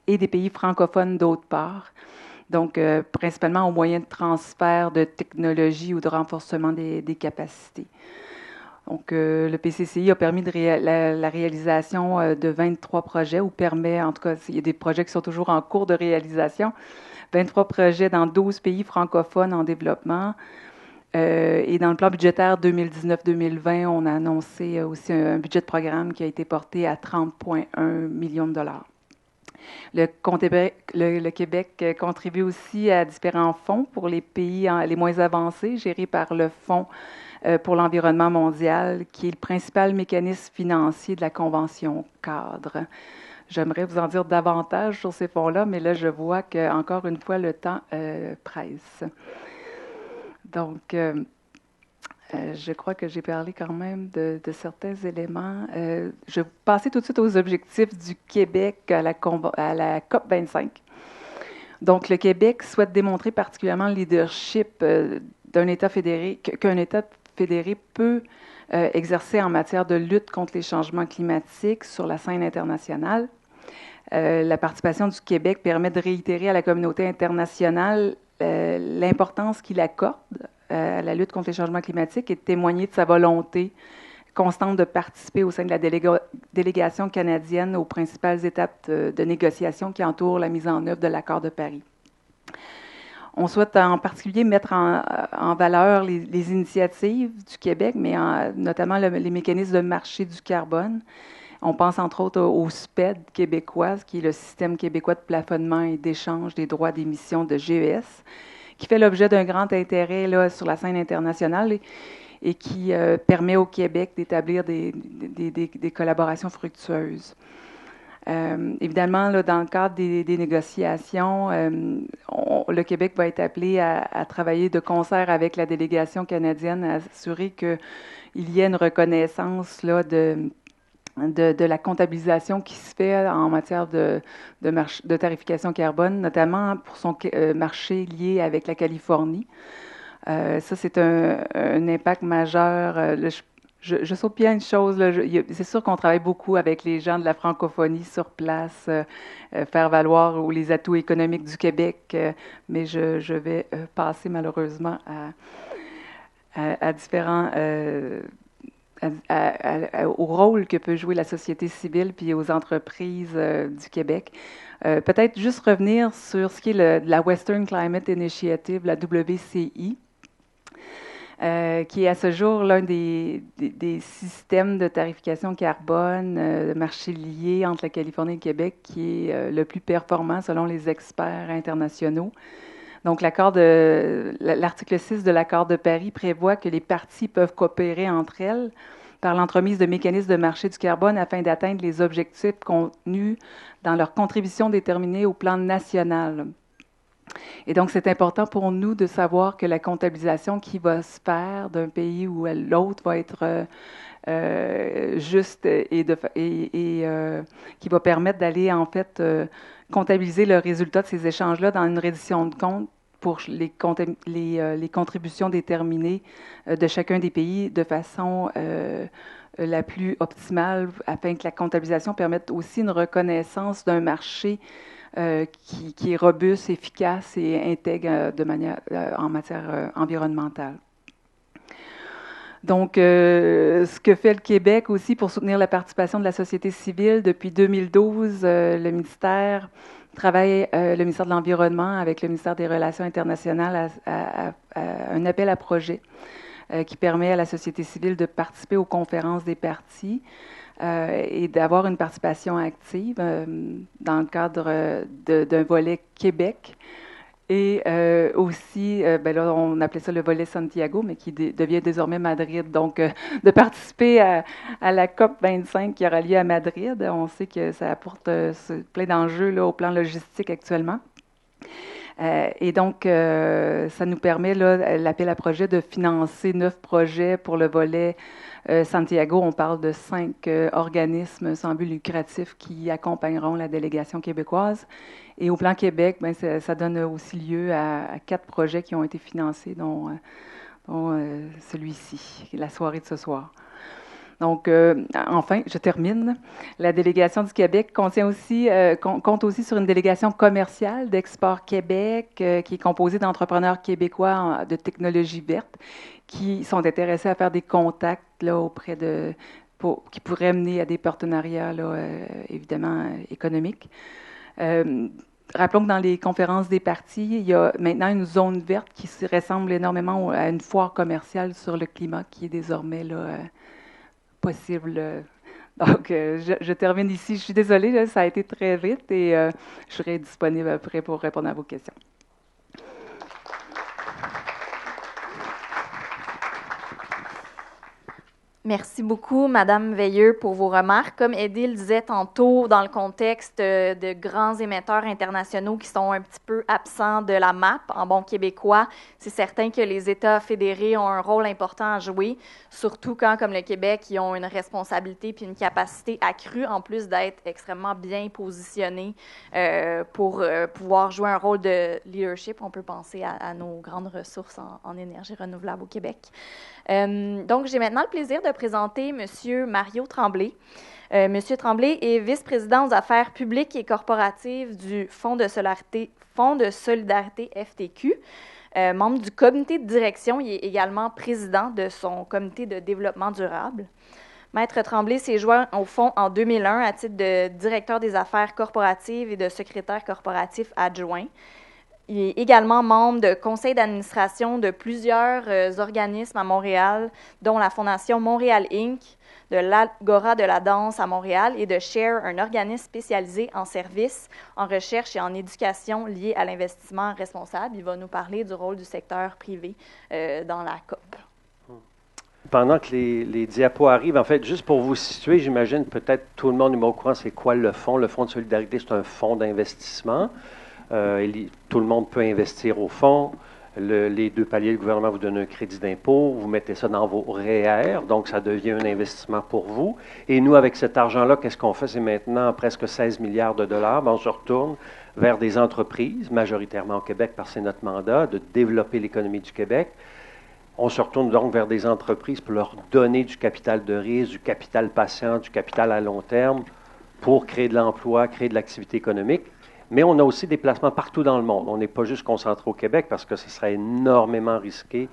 et des pays francophones d'autre part. Donc, principalement au moyen de transfert de technologie ou de renforcement des capacités. Donc, le PCCI a permis la réalisation de 23 projets, ou permet, en tout cas, il y a des projets qui sont toujours en cours de réalisation, 23 projets dans 12 pays francophones en développement. Et dans le plan budgétaire 2019-2020, on a annoncé aussi un budget de programme qui a été porté à 30,1 millions de dollars. Le Québec contribue aussi à différents fonds pour les pays les moins avancés, gérés par le Fonds pour l'environnement mondial, qui est le principal mécanisme financier de la Convention cadre. J'aimerais vous en dire davantage sur ces fonds-là, mais là, je vois qu'encore une fois, le temps presse. Donc, je crois que j'ai parlé quand même de certains éléments. Je vais passer tout de suite aux objectifs du Québec à la COP 25. Donc, le Québec souhaite démontrer particulièrement le leadership qu'un État fédéré peut exercer en matière de lutte contre les changements climatiques sur la scène internationale. La participation du Québec permet de réitérer à la communauté internationale l'importance qu'il accorde à la lutte contre les changements climatiques et de témoigner de sa volonté constante de participer au sein de la délégation canadienne aux principales étapes de négociation qui entourent la mise en œuvre de l'accord de Paris. On souhaite en particulier mettre en valeur les initiatives du Québec, mais notamment les mécanismes de marché du carbone. On pense entre autres au SPED québécois, qui est le système québécois de plafonnement et d'échange des droits d'émission de GES, qui fait l'objet d'un grand intérêt là, sur la scène internationale et qui permet au Québec d'établir des collaborations fructueuses. Évidemment, là, dans le cadre des négociations, le Québec va être appelé à travailler de concert avec la délégation canadienne, à assurer qu'il y ait une reconnaissance là, de la comptabilisation qui se fait en matière de tarification carbone, notamment pour son marché lié avec la Californie. Ça, c'est un impact majeur. Je saute bien une chose. C'est sûr qu'on travaille beaucoup avec les gens de la francophonie sur place, faire valoir les atouts économiques du Québec, mais je vais passer malheureusement à différents... au rôle que peut jouer la société civile puis aux entreprises du Québec. Peut-être juste revenir sur ce qui est la Western Climate Initiative, la WCI, qui est à ce jour l'un des systèmes de tarification carbone, de marché lié entre la Californie et le Québec, qui est le plus performant selon les experts internationaux. Donc, l'article 6 de l'accord de Paris prévoit que les parties peuvent coopérer entre elles par l'entremise de mécanismes de marché du carbone afin d'atteindre les objectifs contenus dans leurs contributions déterminées au plan national. Et donc, c'est important pour nous de savoir que la comptabilisation qui va se faire d'un pays ou à l'autre va être juste qui va permettre d'aller, en fait, comptabiliser le résultat de ces échanges-là dans une reddition de compte pour les contributions déterminées de chacun des pays de façon la plus optimale, afin que la comptabilisation permette aussi une reconnaissance d'un marché qui est robuste, efficace et intègre en matière environnementale. Donc, ce que fait le Québec aussi pour soutenir la participation de la société civile, depuis 2012, le ministère de l'Environnement avec le ministère des Relations internationales à un appel à projet qui permet à la société civile de participer aux conférences des parties et d'avoir une participation active dans le cadre d'un volet Québec. Et aussi, là, on appelait ça le volet Santiago, mais qui devient désormais Madrid. Donc, de participer à la COP 25 qui aura lieu à Madrid, on sait que ça apporte plein d'enjeux là, au plan logistique actuellement. Et donc, ça nous permet, là, l'appel à projet, de financer 9 projets pour le volet Santiago. On parle de 5 organismes sans but lucratif qui accompagneront la délégation québécoise. Et au plan Québec, ben, ça donne aussi lieu à 4 projets qui ont été financés, dont celui-ci, la soirée de ce soir. Donc, enfin, je termine. La délégation du Québec compte aussi sur une délégation commerciale d'Export Québec qui est composée d'entrepreneurs québécois de technologie verte qui sont intéressés à faire des contacts là, qui pourraient mener à des partenariats, là, évidemment, économiques. Rappelons que dans les conférences des parties, il y a maintenant une zone verte qui ressemble énormément à une foire commerciale sur le climat qui est désormais là, possible. Donc, je termine ici. Je suis désolée, là, ça a été très vite et je serai disponible après pour répondre à vos questions. Merci beaucoup, Madame Veilleux, pour vos remarques. Comme Eddie le disait tantôt, dans le contexte de grands émetteurs internationaux qui sont un petit peu absents de la map, en bon québécois, c'est certain que les États fédérés ont un rôle important à jouer, surtout quand, comme le Québec, ils ont une responsabilité puis une capacité accrue, en plus d'être extrêmement bien positionnés pour pouvoir jouer un rôle de leadership. On peut penser à nos grandes ressources en énergie renouvelable au Québec. Donc, j'ai maintenant le plaisir de présenter M. Mario Tremblay. M. Tremblay est vice-président aux affaires publiques et corporatives du Fonds de solidarité FTQ. Membre du comité de direction, il est également président de son comité de développement durable. Maître Tremblay s'est joint au fonds en 2001 à titre de directeur des affaires corporatives et de secrétaire corporatif adjoint. Il est également membre de conseil d'administration de plusieurs organismes à Montréal, dont la Fondation Montréal Inc., de l'Agora de la danse à Montréal et de SHARE, un organisme spécialisé en services, en recherche et en éducation liés à l'investissement responsable. Il va nous parler du rôle du secteur privé dans la COP. Pendant que les diapos arrivent, en fait, juste pour vous situer, j'imagine peut-être tout le monde est au courant, c'est quoi le fonds? Le Fonds de solidarité, c'est un fonds d'investissement. Tout le monde peut investir au fonds. Les 2 paliers, le gouvernement vous donne un crédit d'impôt, vous mettez ça dans vos REER, donc ça devient un investissement pour vous. Et nous, avec cet argent-là, qu'est-ce qu'on fait? C'est maintenant presque 16 milliards de dollars. On se retourne vers des entreprises, majoritairement au Québec, parce que c'est notre mandat, de développer l'économie du Québec. On se retourne donc vers des entreprises pour leur donner du capital de risque, du capital patient, du capital à long terme, pour créer de l'emploi, créer de l'activité économique. Mais on a aussi des placements partout dans le monde. On n'est pas juste concentré au Québec parce que ce serait énormément risqué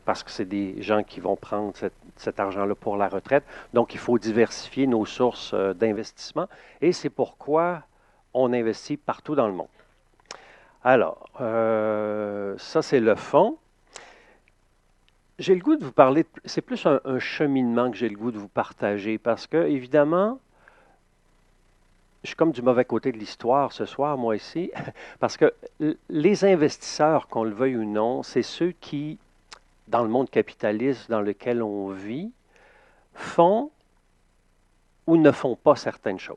parce que c'est des gens qui vont prendre cet argent-là pour la retraite. Donc, il faut diversifier nos sources d'investissement et c'est pourquoi on investit partout dans le monde. Alors, ça, c'est le fonds. J'ai le goût de vous parler, c'est plus un cheminement que j'ai le goût de vous partager parce que, évidemment, je suis comme du mauvais côté de l'histoire ce soir, moi ici, parce que les investisseurs, qu'on le veuille ou non, c'est ceux qui, dans le monde capitaliste dans lequel on vit, font ou ne font pas certaines choses.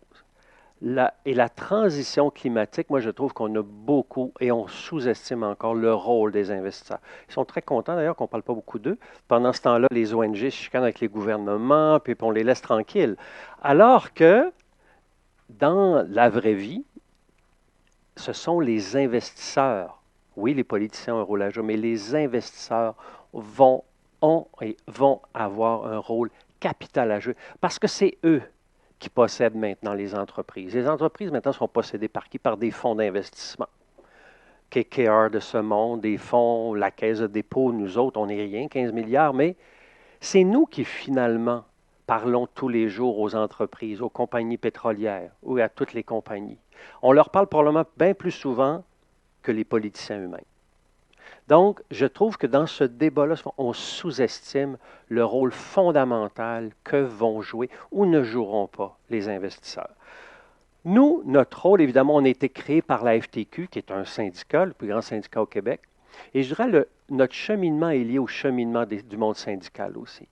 Et la transition climatique, moi, je trouve qu'on a beaucoup et on sous-estime encore le rôle des investisseurs. Ils sont très contents, d'ailleurs, qu'on ne parle pas beaucoup d'eux. Pendant ce temps-là, les ONG se chicanent avec les gouvernements, puis on les laisse tranquilles. Alors que, dans la vraie vie, ce sont les investisseurs. Oui, les politiciens ont un rôle à jouer, mais les investisseurs ont et vont avoir un rôle capital à jouer parce que c'est eux qui possèdent maintenant les entreprises. Les entreprises maintenant sont possédées par qui? Par des fonds d'investissement. KKR de ce monde, des fonds, la Caisse de dépôt, nous autres, on n'est rien, 15 milliards, mais c'est nous qui finalement parlons tous les jours aux entreprises, aux compagnies pétrolières ou à toutes les compagnies. On leur parle probablement bien plus souvent que les politiciens eux-mêmes. Donc, je trouve que dans ce débat-là, on sous-estime le rôle fondamental que vont jouer ou ne joueront pas les investisseurs. Nous, notre rôle, évidemment, on a été créé par la FTQ, qui est un syndicat, le plus grand syndicat au Québec. Et je dirais notre cheminement est lié au cheminement du monde syndical aussi.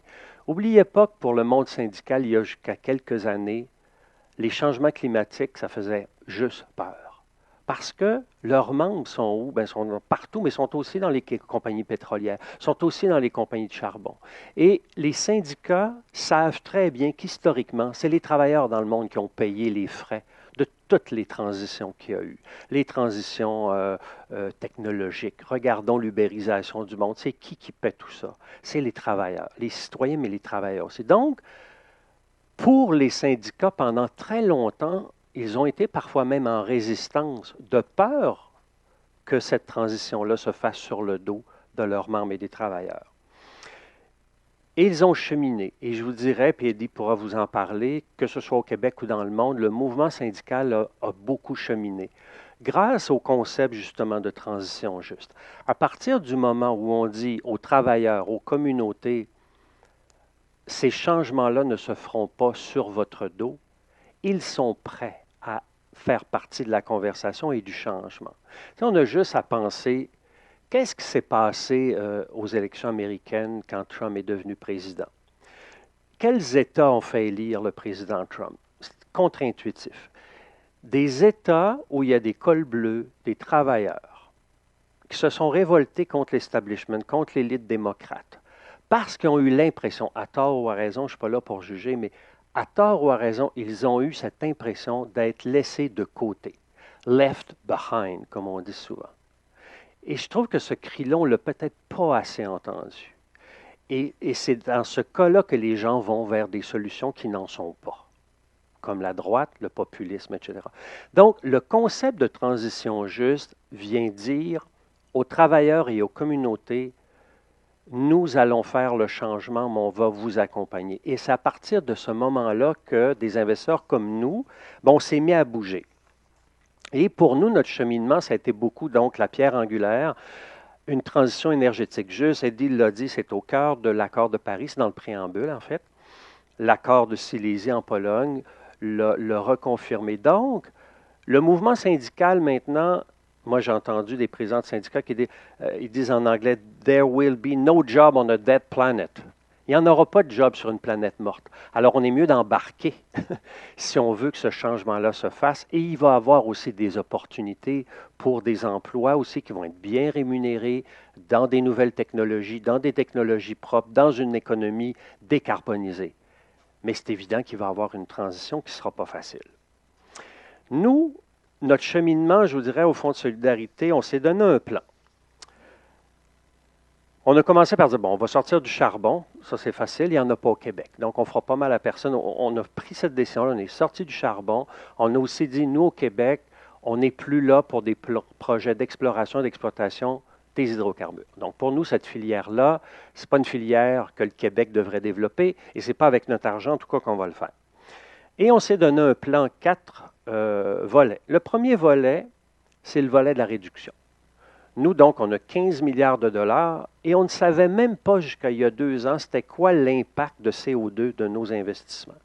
N'oubliez pas que pour le monde syndical, il y a jusqu'à quelques années, les changements climatiques, ça faisait juste peur. Parce que leurs membres sont où? Bien, ils sont partout, mais ils sont aussi dans les compagnies pétrolières, sont aussi dans les compagnies de charbon. Et les syndicats savent très bien qu'historiquement, c'est les travailleurs dans le monde qui ont payé les frais de toutes les transitions qu'il y a eu. Les transitions technologiques. Regardons l'ubérisation du monde. C'est qui paie tout ça? C'est les travailleurs, les citoyens, mais les travailleurs aussi. Donc, pour les syndicats, pendant très longtemps, ils ont été parfois même en résistance de peur que cette transition-là se fasse sur le dos de leurs membres et des travailleurs. Et ils ont cheminé. Et je vous dirais, puis Eddie pourra vous en parler, que ce soit au Québec ou dans le monde, le mouvement syndical a beaucoup cheminé. Grâce au concept justement de transition juste. À partir du moment où on dit aux travailleurs, aux communautés, ces changements-là ne se feront pas sur votre dos, ils sont prêts à faire partie de la conversation et du changement. On a juste à penser, qu'est-ce qui s'est passé aux élections américaines quand Trump est devenu président? Quels États ont fait élire le président Trump? C'est contre-intuitif. Des États où il y a des cols bleus, des travailleurs, qui se sont révoltés contre l'establishment, contre l'élite démocrate, parce qu'ils ont eu l'impression, à tort ou à raison, je ne suis pas là pour juger, mais à tort ou à raison, ils ont eu cette impression d'être laissés de côté, left behind, comme on dit souvent. Et je trouve que ce cri-là, on ne l'a peut-être pas assez entendu. Et c'est dans ce cas-là que les gens vont vers des solutions qui n'en sont pas, comme la droite, le populisme, etc. Donc, le concept de transition juste vient dire aux travailleurs et aux communautés, nous allons faire le changement, mais on va vous accompagner. Et c'est à partir de ce moment-là que des investisseurs comme nous, on s'est mis à bouger. Et pour nous, notre cheminement, ça a été beaucoup, donc, la pierre angulaire, une transition énergétique juste. Eddie l'a dit, c'est au cœur de l'accord de Paris, c'est dans le préambule, en fait. L'accord de Silésie en Pologne l'a reconfirmé. Donc, le mouvement syndical, maintenant, moi, j'ai entendu des présidents de syndicats qui disent en anglais « There will be no job on a dead planet ». Il n'y en aura pas de job sur une planète morte. Alors, on est mieux d'embarquer si on veut que ce changement-là se fasse. Et il va y avoir aussi des opportunités pour des emplois aussi qui vont être bien rémunérés dans des nouvelles technologies, dans des technologies propres, dans une économie décarbonisée. Mais c'est évident qu'il va y avoir une transition qui ne sera pas facile. Nous, notre cheminement, je vous dirais, au Fonds de solidarité, on s'est donné un plan. On a commencé par dire, bon, on va sortir du charbon, ça c'est facile, il n'y en a pas au Québec. Donc, on ne fera pas mal à personne. On a pris cette décision-là, on est sorti du charbon. On a aussi dit, nous, au Québec, on n'est plus là pour des projets d'exploration et d'exploitation des hydrocarbures. Donc, pour nous, cette filière-là, ce n'est pas une filière que le Québec devrait développer et ce n'est pas avec notre argent, en tout cas, qu'on va le faire. Et on s'est donné un plan 4 volets. Le premier volet, c'est le volet de la réduction. Nous, donc, on a 15 milliards de dollars et on ne savait même pas jusqu'à il y a 2 ans c'était quoi l'impact de CO2 de nos investissements.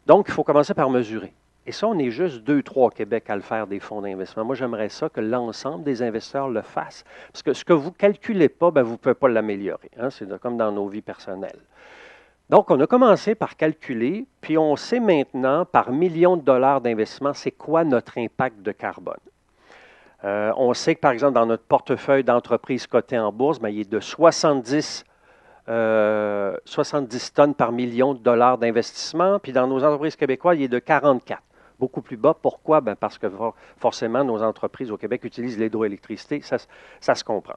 Donc, il faut commencer par mesurer. Et ça, on est juste 2-3 au Québec à le faire des fonds d'investissement. Moi, j'aimerais ça que l'ensemble des investisseurs le fassent. Parce que ce que vous ne calculez pas, vous ne pouvez pas l'améliorer. Hein? C'est comme dans nos vies personnelles. Donc, on a commencé par calculer, puis on sait maintenant, par millions de dollars d'investissement, c'est quoi notre impact de carbone. On sait que, par exemple, dans notre portefeuille d'entreprises cotées en bourse, bien, il est de 70 tonnes par million de dollars d'investissement, puis dans nos entreprises québécoises, il est de 44. Beaucoup plus bas. Pourquoi? Bien, parce que forcément, nos entreprises au Québec utilisent l'hydroélectricité. Ça se comprend.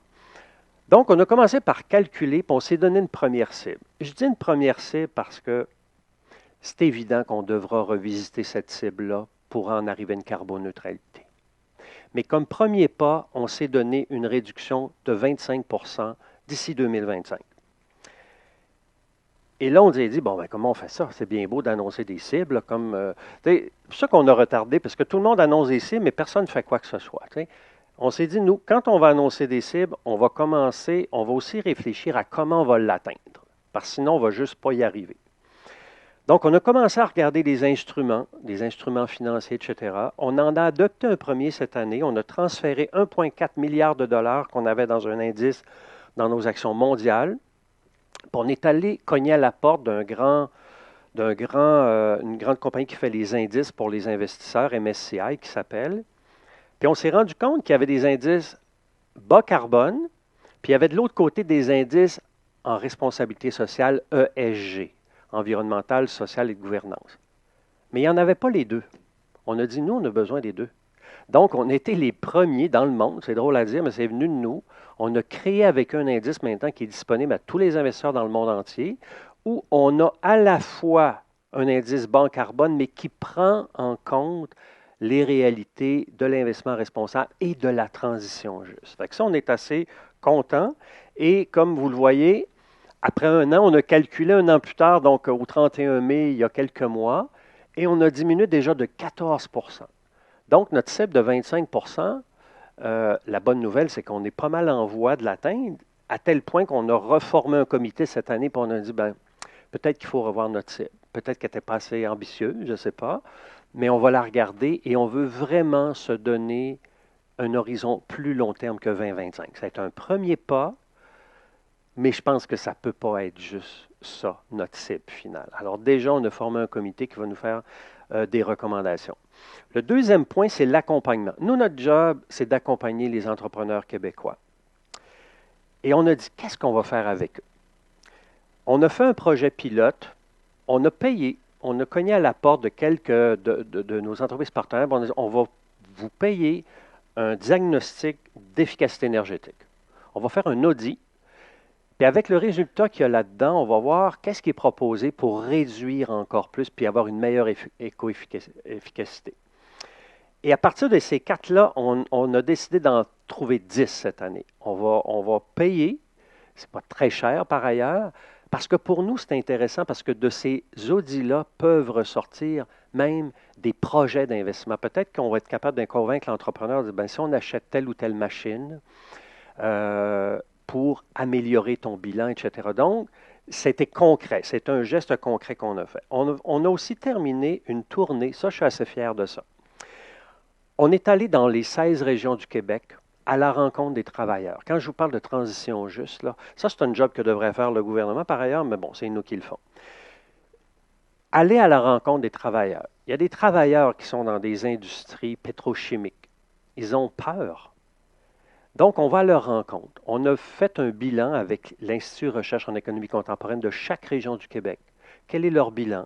Donc, on a commencé par calculer, puis on s'est donné une première cible. Je dis une première cible parce que c'est évident qu'on devra revisiter cette cible-là pour en arriver à une carboneutralité. Mais comme premier pas, on s'est donné une réduction de 25 % d'ici 2025. Et là, on s'est dit, bon, ben, comment on fait ça? C'est bien beau d'annoncer des cibles, c'est pour ça qu'on a retardé, parce que tout le monde annonce des cibles, mais personne ne fait quoi que ce soit. T'sais. On s'est dit, nous, quand on va annoncer des cibles, on va aussi réfléchir à comment on va l'atteindre, parce que sinon, on ne va juste pas y arriver. Donc, on a commencé à regarder des instruments financiers, etc. On en a adopté un premier cette année. On a transféré 1,4 milliard de dollars qu'on avait dans un indice dans nos actions mondiales. Puis on est allé cogner à la porte d'une grande compagnie qui fait les indices pour les investisseurs, MSCI, qui s'appelle. Puis on s'est rendu compte qu'il y avait des indices bas carbone, puis il y avait de l'autre côté des indices en responsabilité sociale, ESG. Environnementale, sociale et de gouvernance. Mais il n'y en avait pas les deux. On a dit, nous, on a besoin des deux. Donc, on était les premiers dans le monde, c'est drôle à dire, mais c'est venu de nous. On a créé avec un indice maintenant qui est disponible à tous les investisseurs dans le monde entier, où on a à la fois un indice bas carbone, mais qui prend en compte les réalités de l'investissement responsable et de la transition juste. Fait que ça, on est assez content. Et comme vous le voyez, après un an, on a calculé un an plus tard, donc au 31 mai, il y a quelques mois, et on a diminué déjà de 14 %. Donc, notre cible de 25 %, la bonne nouvelle, c'est qu'on est pas mal en voie de l'atteindre, à tel point qu'on a reformé un comité cette année, puis on a dit, ben, peut-être qu'il faut revoir notre cible. Peut-être qu'elle n'était pas assez ambitieuse, je ne sais pas, mais on va la regarder et on veut vraiment se donner un horizon plus long terme que 2025. C'est un premier pas. Mais je pense que ça ne peut pas être juste ça, notre cible finale. Alors déjà, on a formé un comité qui va nous faire des recommandations. Le deuxième point, c'est l'accompagnement. Nous, notre job, c'est d'accompagner les entrepreneurs québécois. Et on a dit, qu'est-ce qu'on va faire avec eux? On a fait un projet pilote, on a payé, on a cogné à la porte de quelques de nos entreprises partenaires, on a dit, on va vous payer un diagnostic d'efficacité énergétique. On va faire un audit. Puis avec le résultat qu'il y a là-dedans, on va voir qu'est-ce qui est proposé pour réduire encore plus puis avoir une meilleure éco-efficacité. Et à partir de ces 4-là, on a décidé d'en trouver 10 cette année. On va payer, ce n'est pas très cher par ailleurs, parce que pour nous, c'est intéressant parce que de ces audits-là peuvent ressortir même des projets d'investissement. Peut-être qu'on va être capable de convaincre l'entrepreneur de dire, bien, si on achète telle ou telle machine, pour améliorer ton bilan, etc. Donc, c'était concret. C'est un geste concret qu'on a fait. On a aussi terminé une tournée. Ça, je suis assez fier de ça. On est allé dans les 16 régions du Québec à la rencontre des travailleurs. Quand je vous parle de transition juste, là, ça, c'est un job que devrait faire le gouvernement par ailleurs, mais bon, c'est nous qui le font. Aller à la rencontre des travailleurs. Il y a des travailleurs qui sont dans des industries pétrochimiques. Ils ont peur. Donc, on va à leur rencontre. On a fait un bilan avec l'Institut Recherche en économie contemporaine de chaque région du Québec. Quel est leur bilan?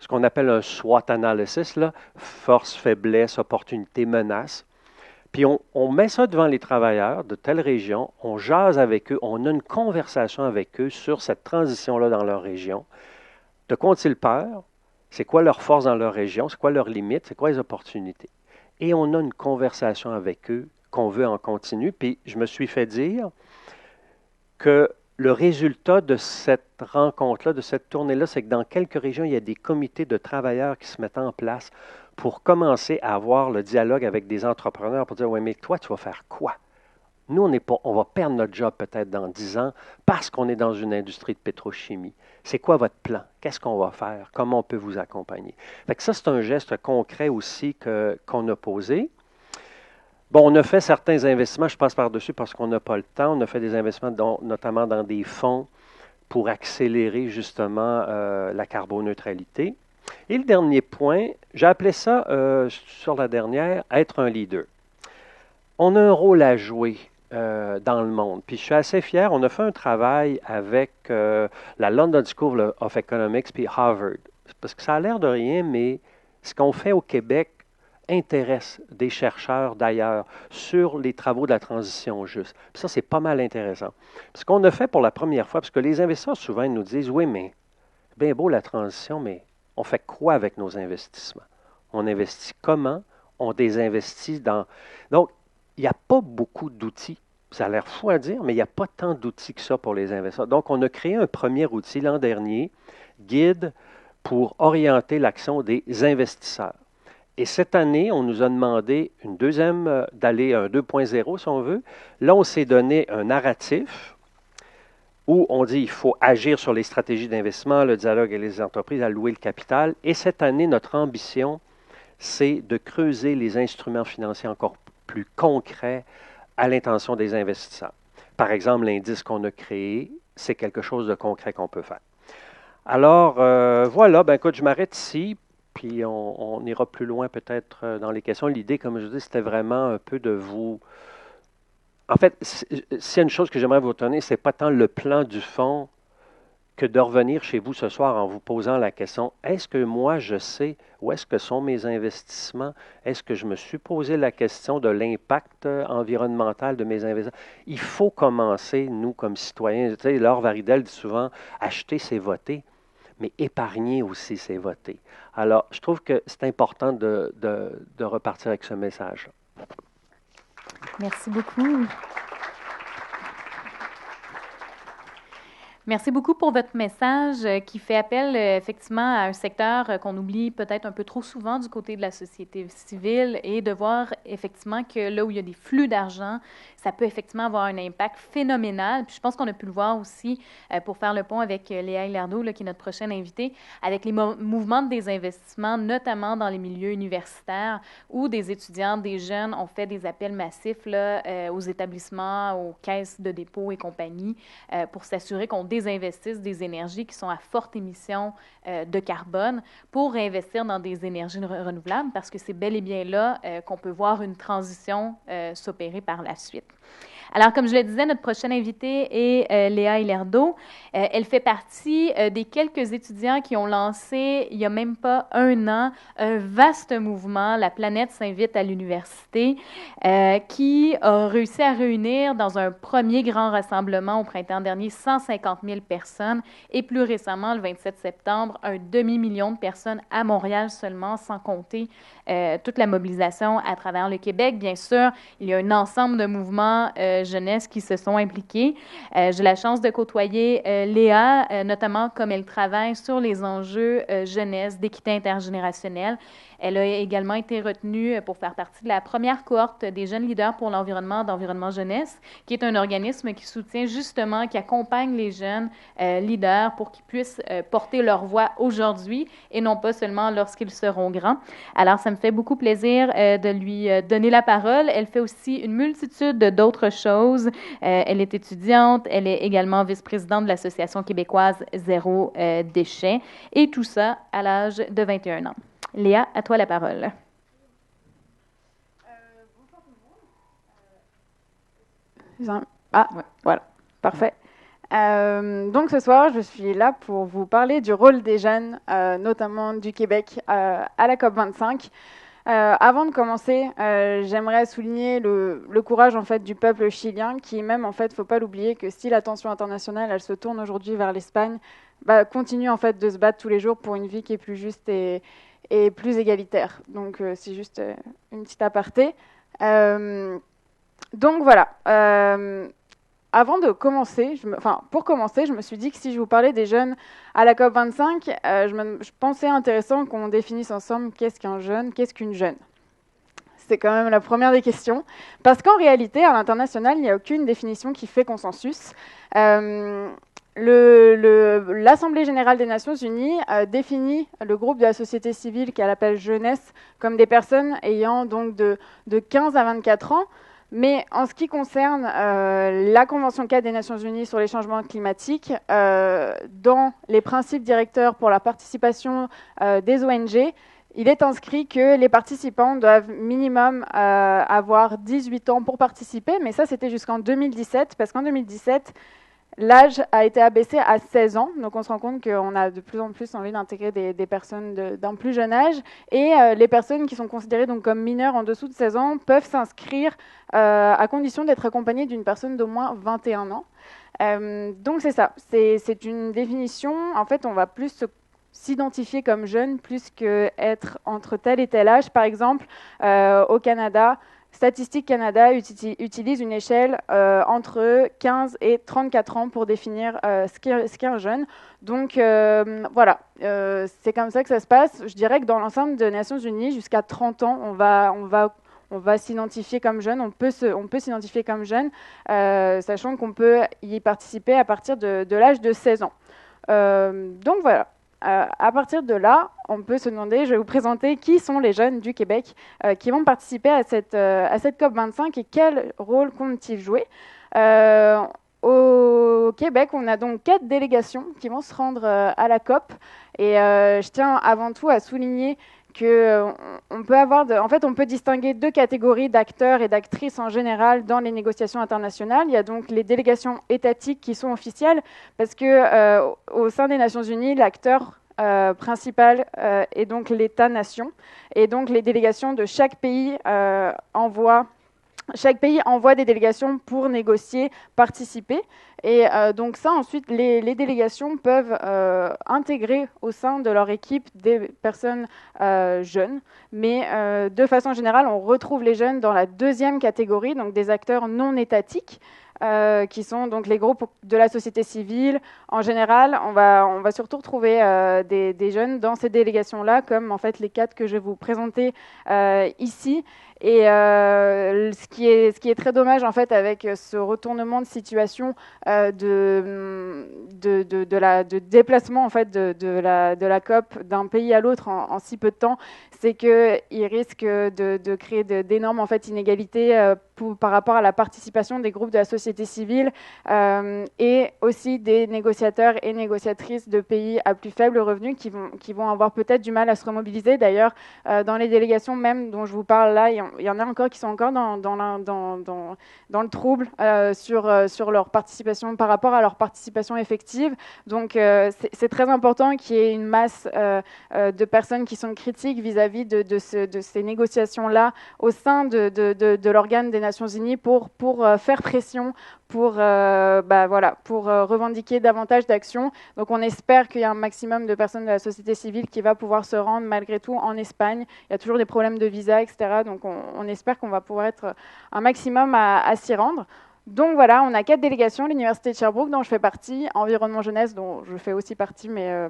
Ce qu'on appelle un SWOT analysis, là, force, faiblesse, opportunité, menace. Puis on met ça devant les travailleurs de telle région, on jase avec eux, on a une conversation avec eux sur cette transition-là dans leur région. De quoi ont-ils peur? C'est quoi leur force dans leur région? C'est quoi leurs limites? C'est quoi les opportunités? Et on a une conversation avec eux qu'on veut en continu. Puis je me suis fait dire que le résultat de cette rencontre-là, de cette tournée-là, c'est que dans quelques régions, il y a des comités de travailleurs qui se mettent en place pour commencer à avoir le dialogue avec des entrepreneurs pour dire, oui, mais toi, tu vas faire quoi? Nous, on va perdre notre job peut-être dans 10 ans parce qu'on est dans une industrie de pétrochimie. C'est quoi votre plan? Qu'est-ce qu'on va faire? Comment on peut vous accompagner? Fait que ça, c'est un geste concret aussi qu'on a posé. Bon, on a fait certains investissements, je passe par-dessus parce qu'on n'a pas le temps. On a fait des investissements notamment dans des fonds pour accélérer justement la carboneutralité. Et le dernier point, j'ai appelé ça, sur la dernière, être un leader. On a un rôle à jouer dans le monde. Puis je suis assez fier, on a fait un travail avec la London School of Economics puis Harvard. Parce que ça a l'air de rien, mais ce qu'on fait au Québec intéresse des chercheurs d'ailleurs sur les travaux de la transition juste. Puis ça, c'est pas mal intéressant. Ce qu'on a fait pour la première fois, parce que les investisseurs souvent nous disent, oui, mais c'est bien beau la transition, mais on fait quoi avec nos investissements? On investit comment? On désinvestit dans... Donc, il n'y a pas beaucoup d'outils. Ça a l'air fou à dire, mais il n'y a pas tant d'outils que ça pour les investisseurs. Donc, on a créé un premier outil l'an dernier, Guide pour orienter l'action des investisseurs. Et cette année, on nous a demandé une deuxième, d'aller à un 2.0, si on veut. Là, on s'est donné un narratif où on dit qu'il faut agir sur les stratégies d'investissement, le dialogue avec les entreprises, allouer le capital. Et cette année, notre ambition, c'est de creuser les instruments financiers encore plus concrets à l'intention des investisseurs. Par exemple, l'indice qu'on a créé, c'est quelque chose de concret qu'on peut faire. Alors, voilà, ben écoute, je m'arrête ici. Puis on ira plus loin peut-être dans les questions. L'idée, comme je dis, c'était vraiment un peu de vous... En fait, s'il y a une chose que j'aimerais vous donner, ce n'est pas tant le plan du fond que de revenir chez vous ce soir en vous posant la question, est-ce que moi je sais où est-ce que sont mes investissements? Est-ce que je me suis posé la question de l'impact environnemental de mes investissements? Il faut commencer, nous, comme citoyens. Tu sais, Laure Varidel dit souvent, acheter, c'est voter. Mais épargner aussi, c'est voter. Alors, je trouve que c'est important de repartir avec ce message-là. Merci beaucoup. Merci beaucoup pour votre message qui fait appel effectivement à un secteur qu'on oublie peut-être un peu trop souvent du côté de la société civile et de voir effectivement que là où il y a des flux d'argent, ça peut effectivement avoir un impact phénoménal. Puis je pense qu'on a pu le voir aussi pour faire le pont avec Léa Hilardeau, qui est notre prochaine invitée, avec les mouvements de désinvestissement, notamment dans les milieux universitaires où des étudiants, des jeunes ont fait des appels massifs là, aux établissements, aux caisses de dépôt et compagnie pour s'assurer qu'on désinvestisse des énergies qui sont à forte émission de carbone pour réinvestir dans des énergies renouvelables parce que c'est bel et bien là qu'on peut voir une transition s'opérer par la suite. Alors, comme je le disais, notre prochaine invitée est Léa Hilardeau. Elle fait partie des quelques étudiants qui ont lancé, il n'y a même pas un an, un vaste mouvement, La planète s'invite à l'université, qui a réussi à réunir dans un premier grand rassemblement au printemps dernier 150 000 personnes et plus récemment, le 27 septembre, 1,5 million de personnes à Montréal seulement, sans compter toute la mobilisation à travers le Québec. Bien sûr, il y a un ensemble de mouvements jeunesse qui se sont impliqués. J'ai la chance de côtoyer Léa, notamment comme elle travaille sur les enjeux jeunesse, d'équité intergénérationnelle. Elle a également été retenue pour faire partie de la première cohorte des jeunes leaders pour l'environnement d'Environnement Jeunesse, qui est un organisme qui soutient justement, qui accompagne les jeunes leaders pour qu'ils puissent porter leur voix aujourd'hui et non pas seulement lorsqu'ils seront grands. Alors, ça me fait beaucoup plaisir de lui donner la parole. Elle fait aussi une multitude d'autres choses. Elle est étudiante, elle est également vice-présidente de l'Association québécoise Zéro Déchet, et tout ça à l'âge de 21 ans. Léa, à toi la parole. Bonjour tout le monde. Ouais. Voilà, parfait. Donc ce soir, je suis là pour vous parler du rôle des jeunes, notamment du Québec, à la COP25. Avant de commencer, j'aimerais souligner le courage en fait du peuple chilien, qui même en fait, faut pas l'oublier que si l'attention internationale, elle se tourne aujourd'hui vers l'Espagne, continue en fait de se battre tous les jours pour une vie qui est plus juste et plus égalitaire. Donc, c'est juste une petite aparté. Donc, voilà. Avant de commencer, pour commencer, je me suis dit que si je vous parlais des jeunes à la COP25, je pensais intéressant qu'on définisse ensemble qu'est-ce qu'un jeune, qu'est-ce qu'une jeune. C'est quand même la première des questions. Parce qu'en réalité, à l'international, il n'y a aucune définition qui fait consensus. L'Assemblée générale des Nations unies définit le groupe de la société civile qu'elle appelle jeunesse comme des personnes ayant donc de 15 à 24 ans. Mais en ce qui concerne la Convention cadre des Nations Unies sur les changements climatiques, dans les principes directeurs pour la participation des ONG, il est inscrit que les participants doivent minimum avoir 18 ans pour participer, mais ça c'était jusqu'en 2017, parce qu'en 2017, l'âge a été abaissé à 16 ans, donc on se rend compte qu'on a de plus en plus envie d'intégrer des personnes d'un plus jeune âge, et les personnes qui sont considérées donc comme mineures en dessous de 16 ans peuvent s'inscrire à condition d'être accompagnées d'une personne d'au moins 21 ans. Donc c'est ça, c'est une définition, en fait on va plus s'identifier comme jeune plus qu'être entre tel et tel âge. Par exemple, au Canada, Statistique Canada utilise une échelle entre 15 et 34 ans pour définir ce qu'est un jeune. Donc voilà, c'est comme ça que ça se passe. Je dirais que dans l'ensemble des Nations Unies, jusqu'à 30 ans, on va s'identifier comme jeune, on peut s'identifier comme jeune, sachant qu'on peut y participer à partir de l'âge de 16 ans. Donc voilà. À partir de là, on peut se demander, je vais vous présenter qui sont les jeunes du Québec qui vont participer à cette COP25 et quel rôle comptent-ils jouer. Au Québec, on a donc 4 délégations qui vont se rendre à la COP. Et je tiens avant tout à souligner qu'on peut on peut distinguer 2 catégories d'acteurs et d'actrices en général dans les négociations internationales. Il y a donc les délégations étatiques qui sont officielles, parce que au sein des Nations Unies, l'acteur principal est donc l'État-nation, et donc les délégations de chaque pays envoient des délégations pour négocier, participer. Et donc ça, ensuite, les délégations peuvent intégrer au sein de leur équipe des personnes jeunes. Mais de façon générale, on retrouve les jeunes dans la 2e catégorie, donc des acteurs non étatiques, qui sont donc les groupes de la société civile. En général, on va surtout retrouver des jeunes dans ces délégations-là, comme en fait les 4 que je vais vous présenter ici. Et ce qui est très dommage en fait avec ce retournement de situation de déplacement en fait de la COP d'un pays à l'autre en si peu de temps, c'est qu'il risque de créer d'énormes en fait inégalités par rapport à la participation des groupes de la société civile et aussi des négociateurs et négociatrices de pays à plus faible revenu qui vont avoir peut-être du mal à se remobiliser. D'ailleurs, dans les délégations même dont je vous parle là, il y en a encore qui sont encore dans le trouble sur leur participation par rapport à leur participation effective. Donc c'est très important qu'il y ait une masse de personnes qui sont critiques vis-à-vis de ces négociations-là au sein de l'organe des Nations Unies pour faire pression, pour revendiquer davantage d'actions. Donc on espère qu'il y a un maximum de personnes de la société civile qui va pouvoir se rendre malgré tout en Espagne. Il y a toujours des problèmes de visa, etc. Donc on espère qu'on va pouvoir être un maximum à s'y rendre. Donc voilà, on a 4 délégations, l'Université de Sherbrooke dont je fais partie, Environnement Jeunesse dont je fais aussi partie, mais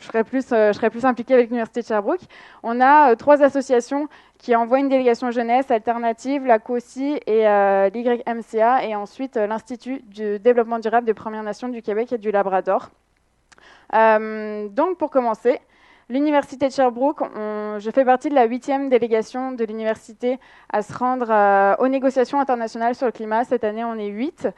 je serai plus impliquée avec l'Université de Sherbrooke. On a 3 associations qui envoient une délégation jeunesse alternative, la COSI et l'YMCA, et ensuite l'Institut du développement durable des Premières Nations du Québec et du Labrador. Donc pour commencer, l'Université de Sherbrooke, je fais partie de la 8e délégation de l'université à se rendre aux négociations internationales sur le climat. Cette année, on est 8.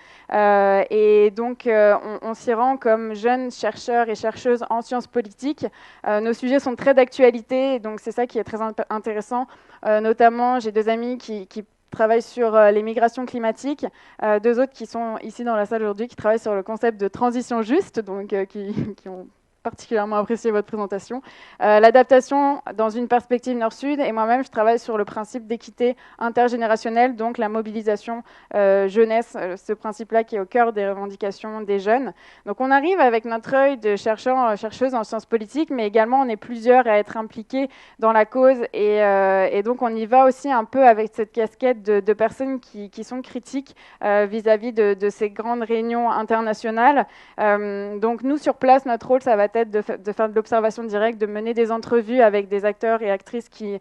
Et donc, on s'y rend comme jeunes chercheurs et chercheuses en sciences politiques. Nos sujets sont très d'actualité, donc c'est ça qui est très intéressant. Notamment, j'ai 2 amis qui travaillent sur les migrations climatiques, 2 autres qui sont ici dans la salle aujourd'hui, qui travaillent sur le concept de transition juste, donc qui ont particulièrement apprécié votre présentation. L'adaptation dans une perspective nord-sud, et moi-même, je travaille sur le principe d'équité intergénérationnelle, donc la mobilisation jeunesse, ce principe-là qui est au cœur des revendications des jeunes. Donc on arrive avec notre œil de chercheurs, chercheuses en sciences politiques, mais également on est plusieurs à être impliqués dans la cause, et donc on y va aussi un peu avec cette casquette de personnes qui sont critiques vis-à-vis de ces grandes réunions internationales. Donc nous, sur place, notre rôle, ça va être de faire de l'observation directe, de mener des entrevues avec des acteurs et actrices qui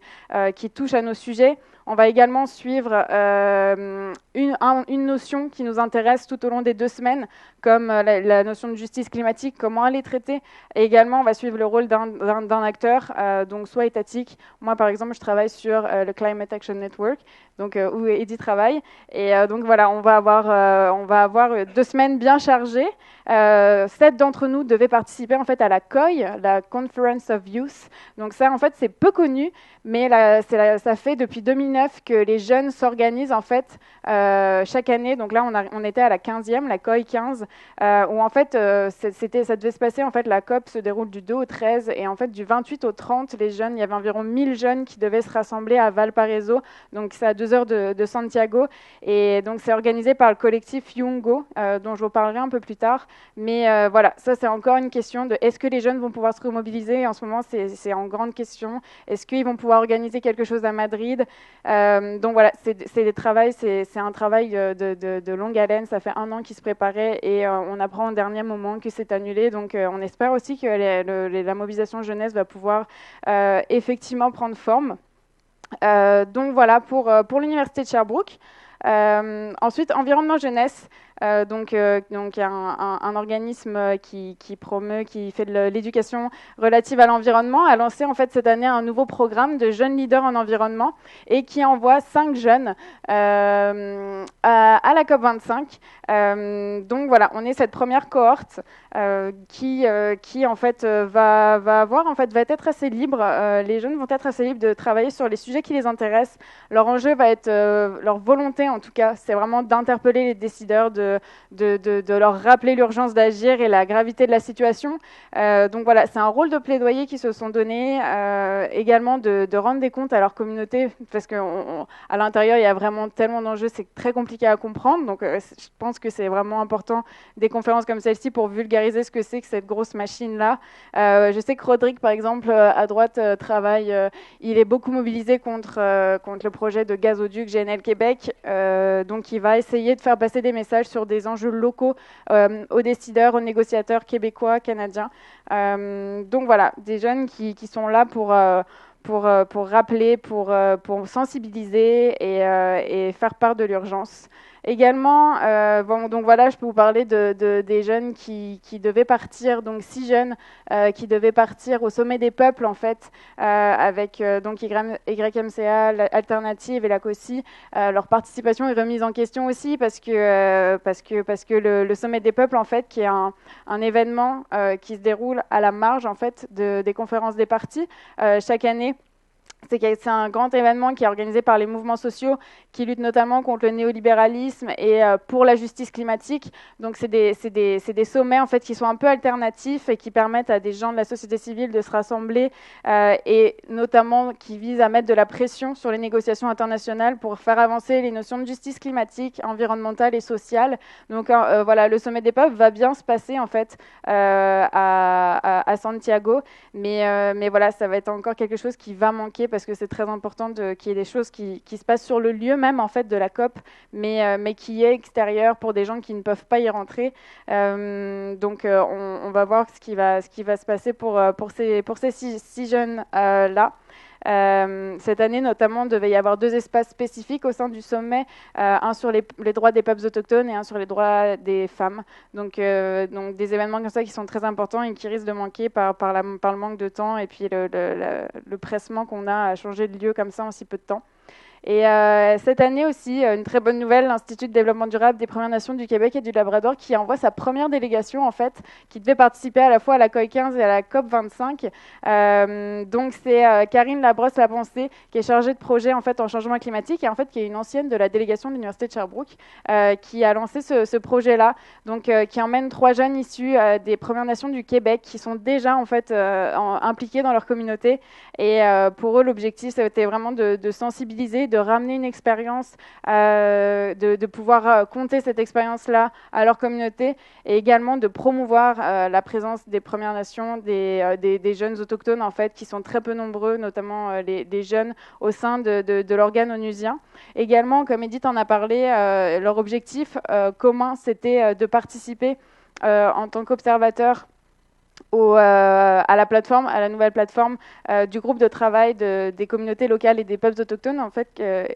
touchent à nos sujets. On va également suivre une notion qui nous intéresse tout au long des 2 semaines, comme la notion de justice climatique, comment elle est traitée. Et également, on va suivre le rôle d'un acteur, donc soit étatique. Moi, par exemple, je travaille sur le Climate Action Network, donc, où Eddy travaille. Et donc voilà, on va avoir 2 semaines bien chargées. 7 d'entre nous devaient participer en fait à la COY, la Conference of Youth. Donc ça, en fait, c'est peu connu, mais ça fait depuis 2009 que les jeunes s'organisent en fait chaque année. Donc là, on était à la 15e, la COY 15, où en fait, ça devait se passer. En fait, la COP se déroule du 2 au 13, et en fait, du 28 au 30, les jeunes, il y avait environ 1000 jeunes qui devaient se rassembler à Valparaiso. Donc c'est à 2 heures de Santiago, et donc c'est organisé par le collectif Yungo, dont je vous parlerai un peu plus tard. Mais voilà, ça c'est encore une question de est-ce que les jeunes vont pouvoir se remobiliser. En ce moment, c'est en grande question. Est-ce qu'ils vont pouvoir organiser quelque chose à Madrid? Donc voilà, c'est un travail de longue haleine. Ça fait 1 an qu'ils se préparaient, et on apprend au dernier moment que c'est annulé. Donc on espère aussi que la mobilisation jeunesse va pouvoir effectivement prendre forme. Donc voilà pour l'université de Sherbrooke. Ensuite, Environnement Jeunesse, donc un organisme qui promeut, qui fait de l'éducation relative à l'environnement, a lancé en fait cette année un nouveau programme de jeunes leaders en environnement, et qui envoie 5 jeunes à la COP25. Donc voilà, on est cette première cohorte qui en fait va être assez libre. Les jeunes vont être assez libres de travailler sur les sujets qui les intéressent. Leur enjeu va être, leur volonté en tout cas, c'est vraiment d'interpeller les décideurs, de leur rappeler l'urgence d'agir et la gravité de la situation. Donc voilà, c'est un rôle de plaidoyer qu'ils se sont donné, également de rendre des comptes à leur communauté, parce qu'à l'intérieur, il y a vraiment tellement d'enjeux, c'est très compliqué à comprendre. Donc je pense que c'est vraiment important des conférences comme celle-ci pour vulgariser ce que c'est que cette grosse machine-là. Je sais que Rodrigue, par exemple, à droite, travaille, il est beaucoup mobilisé contre le projet de gazoduc GNL Québec. Donc il va essayer de faire passer des messages sur des enjeux locaux aux décideurs, aux négociateurs québécois, canadiens. Donc voilà, des jeunes qui sont là pour rappeler, pour sensibiliser et faire part de l'urgence. Également, donc voilà, je peux vous parler des jeunes qui devaient partir, donc 6 jeunes qui devaient partir au sommet des peuples en fait, avec donc YMCA, l'Alternative et la COSI. Leur participation est remise en question aussi parce que le sommet des peuples en fait, qui est un événement qui se déroule à la marge en fait des conférences des partis chaque année. C'est un grand événement qui est organisé par les mouvements sociaux qui luttent notamment contre le néolibéralisme et pour la justice climatique. Donc c'est des sommets en fait qui sont un peu alternatifs et qui permettent à des gens de la société civile de se rassembler et notamment qui visent à mettre de la pression sur les négociations internationales pour faire avancer les notions de justice climatique, environnementale et sociale. Donc voilà, le sommet des peuples va bien se passer en fait à Santiago, mais voilà, ça va être encore quelque chose qui va manquer parce que c'est très important qu'il y ait des choses qui se passent sur le lieu même en fait de la COP, mais qui est extérieur pour des gens qui ne peuvent pas y rentrer. Donc on va voir ce qui va se passer pour ces six jeunes là. Cette année, notamment, devait y avoir 2 espaces spécifiques au sein du sommet, un sur les droits des peuples autochtones et un sur les droits des femmes. Donc des événements comme ça qui sont très importants et qui risquent de manquer par le manque de temps et puis le pressement qu'on a à changer de lieu comme ça en si peu de temps. Et cette année aussi, une très bonne nouvelle, l'Institut de développement durable des Premières Nations du Québec et du Labrador qui envoie sa première délégation en fait, qui devait participer à la fois à la COI 15 et à la COP 25. Donc c'est Karine Labrosse-Lapensée qui est chargée de projet en fait en changement climatique et en fait qui est une ancienne de la délégation de l'Université de Sherbrooke qui a lancé ce projet-là. Donc qui emmène 3 jeunes issus des Premières Nations du Québec qui sont déjà en fait impliqués dans leur communauté. Et pour eux, l'objectif c'était vraiment de sensibiliser, de ramener une expérience, de pouvoir compter cette expérience-là à leur communauté et également de promouvoir la présence des Premières Nations, des jeunes autochtones en fait, qui sont très peu nombreux, notamment les jeunes au sein de l'organe onusien. Également, comme Edith en a parlé, leur objectif commun, c'était de participer en tant qu'observateur à la plateforme, à la nouvelle plateforme du groupe de travail des communautés locales et des peuples autochtones, en fait, qui a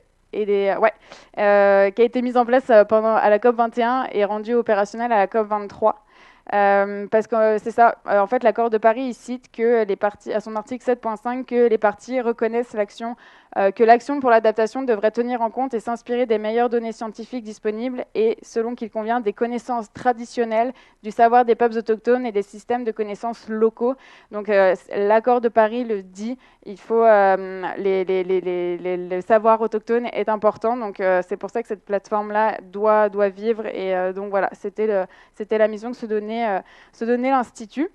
été mise en place à la COP 21 et rendue opérationnelle à la COP 23. Parce que c'est ça, en fait, l'accord de Paris il cite que les parties, à son article 7.5, que les parties reconnaissent que l'action pour l'adaptation devrait tenir en compte et s'inspirer des meilleures données scientifiques disponibles et, selon qu'il convient, des connaissances traditionnelles, du savoir des peuples autochtones et des systèmes de connaissances locaux. Donc, l'accord de Paris le dit, il faut le savoir autochtone est important. Donc, c'est pour ça que cette plateforme-là doit vivre. Et donc voilà, c'était la mission que se donnait l'Institut.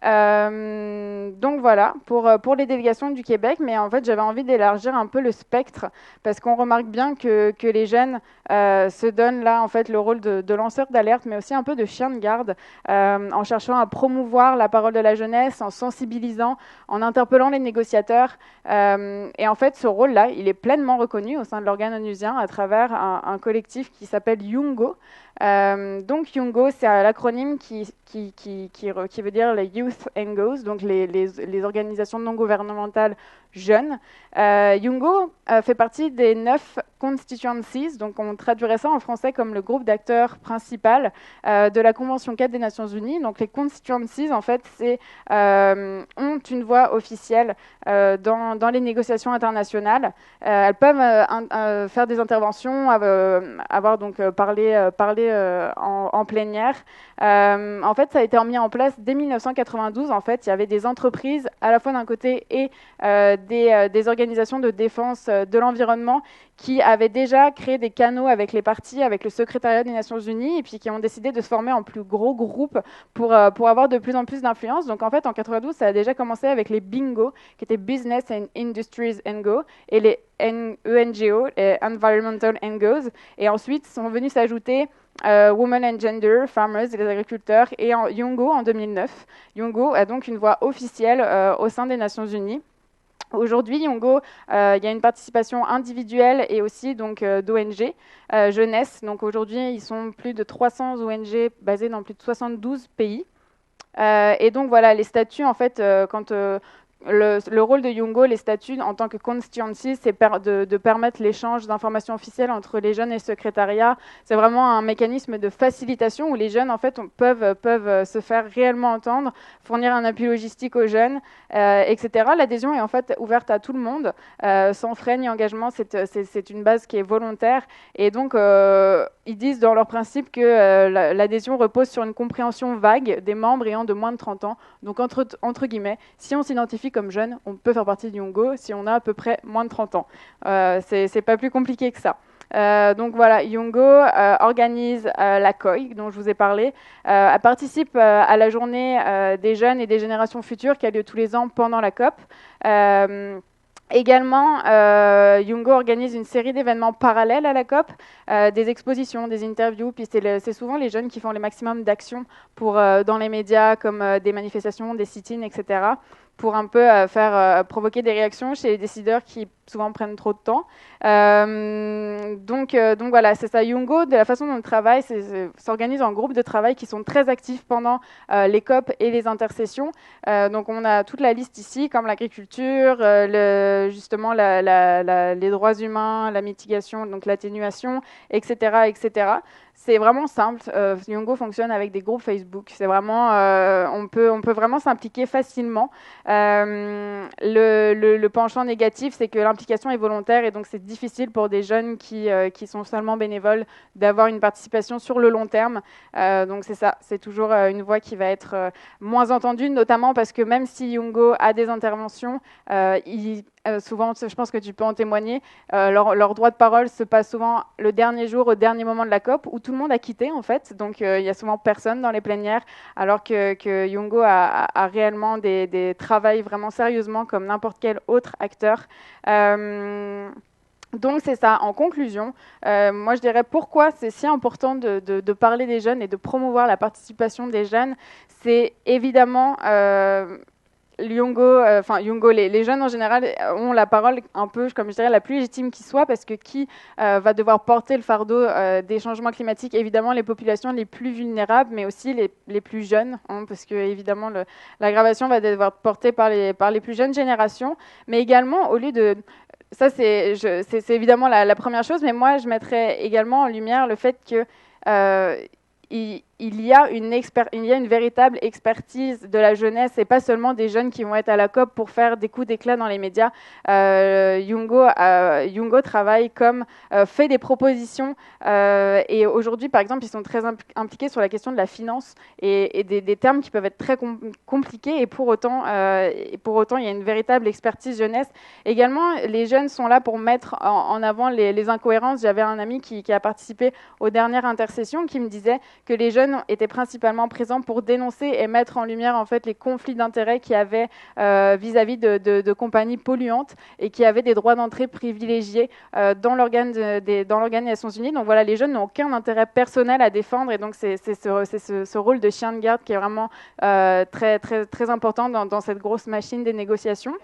Donc voilà, pour les délégations du Québec, mais en fait j'avais envie d'élargir un peu le spectre, parce qu'on remarque bien que les jeunes se donnent là en fait le rôle de lanceurs d'alerte, mais aussi un peu de chien de garde, en cherchant à promouvoir la parole de la jeunesse, en sensibilisant, en interpellant les négociateurs. Et en fait ce rôle-là, il est pleinement reconnu au sein de l'organe onusien à travers un collectif qui s'appelle Youngo. Donc Youngo, c'est l'acronyme qui veut dire les Youth NGOs, donc les organisations non gouvernementales jeunes. Youngo fait partie des 9 constituencies, donc on traduirait ça en français comme le groupe d'acteurs principal de la Convention 4 des Nations Unies. Donc les constituencies, en fait, ont une voix officielle dans les négociations internationales. Elles peuvent faire des interventions, avoir donc parler en plénière. En fait, ça a été mis en place dès 1992. En fait, il y avait des entreprises à la fois d'un côté et des organisations de défense de l'environnement qui avaient déjà créé des canaux avec les parties, avec le secrétariat des Nations Unies, et puis qui ont décidé de se former en plus gros groupes pour avoir de plus en plus d'influence. Donc en fait, en 92, ça a déjà commencé avec les BINGO, qui étaient Business and Industries NGO, et les ENGO, les Environmental NGOs, et ensuite sont venus s'ajouter Women and Gender, Farmers et les agriculteurs, et Youngo en 2009. Youngo a donc une voix officielle au sein des Nations Unies. Aujourd'hui, Youngo, il y a une participation individuelle et aussi donc d'ONG jeunesse. Donc aujourd'hui, ils sont plus de 300 ONG basées dans plus de 72 pays. Et donc voilà, les statuts, en fait, quand le rôle de Youngo, les statuts en tant que constituency, c'est de permettre l'échange d'informations officielles entre les jeunes et le secrétariat. C'est vraiment un mécanisme de facilitation où les jeunes en fait peuvent se faire réellement entendre, fournir un appui logistique aux jeunes, etc. L'adhésion est en fait ouverte à tout le monde, sans frais ni engagement. C'est une base qui est volontaire, et donc ils disent dans leur principe que l'adhésion repose sur une compréhension vague des membres ayant de moins de 30 ans. Donc entre guillemets, si on s'identifie comme jeune, on peut faire partie du Youngo si on a à peu près moins de 30 ans. C'est pas plus compliqué que ça. Donc voilà, Youngo organise la COI dont je vous ai parlé. Elle participe à la journée des jeunes et des générations futures qui a lieu tous les ans pendant la COP. Également, Youngo organise une série d'événements parallèles à la COP, des expositions, des interviews, puis c'est souvent les jeunes qui font les maximums d'actions dans les médias, comme des manifestations, des sit-ins, etc., pour un peu provoquer des réactions chez les décideurs qui souvent prennent trop de temps. Donc voilà, c'est ça. Youngo, de la façon dont on travaille, s'organise en groupes de travail qui sont très actifs pendant les COP et les intercessions. Donc on a toute la liste ici, comme l'agriculture, justement les droits humains, la mitigation, donc l'atténuation, etc., etc. C'est vraiment simple. Youngo fonctionne avec des groupes Facebook. C'est vraiment, on peut vraiment s'impliquer facilement. Le penchant négatif, c'est que l'implication est volontaire et donc c'est difficile pour des jeunes qui sont seulement bénévoles d'avoir une participation sur le long terme. Donc c'est ça, c'est toujours une voix qui va être moins entendue, notamment parce que même si Youngo a des interventions, souvent, je pense que tu peux en témoigner, leur droit de parole se passe souvent le dernier jour, au dernier moment de la COP, où tout le monde a quitté en fait, donc il y a souvent personne dans les plénières, alors que Youngo a réellement travaille vraiment sérieusement comme n'importe quel autre acteur. Donc c'est ça, en conclusion, moi je dirais pourquoi c'est si important de parler des jeunes et de promouvoir la participation des jeunes. C'est évidemment les jeunes en général ont la parole un peu, comme je dirais, la plus légitime qui soit, parce que qui va devoir porter le fardeau des changements climatiques? Évidemment, les populations les plus vulnérables, mais aussi les plus jeunes, hein, parce que évidemment l'aggravation va devoir être portée par les plus jeunes générations, mais également au lieu de ça, c'est évidemment la première chose, mais moi je mettrais également en lumière le fait que il y a une véritable expertise de la jeunesse et pas seulement des jeunes qui vont être à la COP pour faire des coups d'éclat dans les médias. Youngo travaille fait des propositions et aujourd'hui, par exemple, ils sont très impliqués sur la question de la finance et des termes qui peuvent être très compliqués et pour autant, il y a une véritable expertise jeunesse. Également, les jeunes sont là pour mettre en avant les incohérences. J'avais un ami qui a participé aux dernières intercessions qui me disait que les jeunes étaient principalement présents pour dénoncer et mettre en lumière en fait les conflits d'intérêts qu'il y avait vis-à-vis de compagnies polluantes et qui avaient des droits d'entrée privilégiés dans l'organe des Nations Unies. Donc voilà, les jeunes n'ont aucun intérêt personnel à défendre et donc c'est ce rôle de chien de garde qui est vraiment très, très, très important dans cette grosse machine des négociations.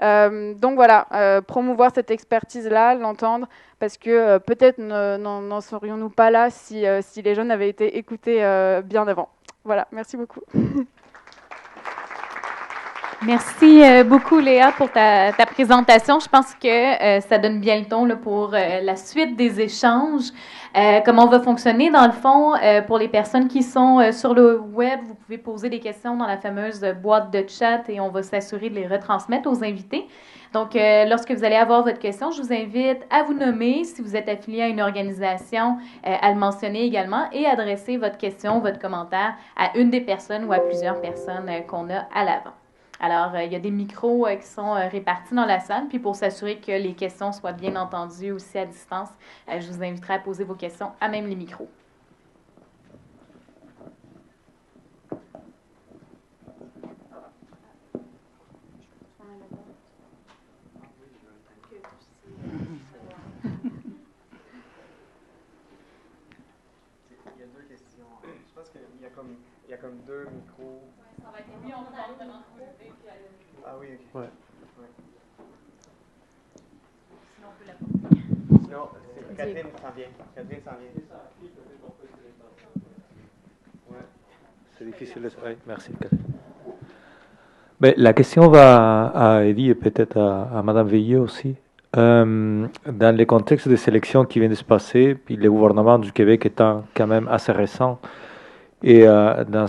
Donc voilà, promouvoir cette expertise-là, l'entendre, parce que peut-être n'en serions-nous pas là si les jeunes avaient été écoutés bien avant. Voilà, merci beaucoup. Merci beaucoup, Léa, pour ta présentation. Je pense que ça donne bien le ton là, pour la suite des échanges. Comment on va fonctionner, dans le fond, pour les personnes qui sont sur le web, vous pouvez poser des questions dans la fameuse boîte de chat et on va s'assurer de les retransmettre aux invités. Donc, lorsque vous allez avoir votre question, je vous invite à vous nommer, si vous êtes affilié à une organisation, à le mentionner également et adresser votre question, votre commentaire à une des personnes ou à plusieurs personnes qu'on a à l'avant. Alors, il y a des micros qui sont répartis dans la salle, puis pour s'assurer que les questions soient bien entendues aussi à distance, je vous inviterai à poser vos questions à même les micros. Il y a deux questions. Je pense qu'il y a comme deux micros. Ça va être mieux, on va devant poser. Ah oui, ok. Ouais. Sinon, on peut la porter. Sinon, Catherine s'en vient. Catherine s'en vient. Ouais. C'est difficile de... Oui, merci, Catherine. Mais la question va à Eddy et peut-être à Madame Veilleux aussi. Dans le contexte des élections qui viennent de se passer, puis le gouvernement du Québec étant quand même assez récent, et dans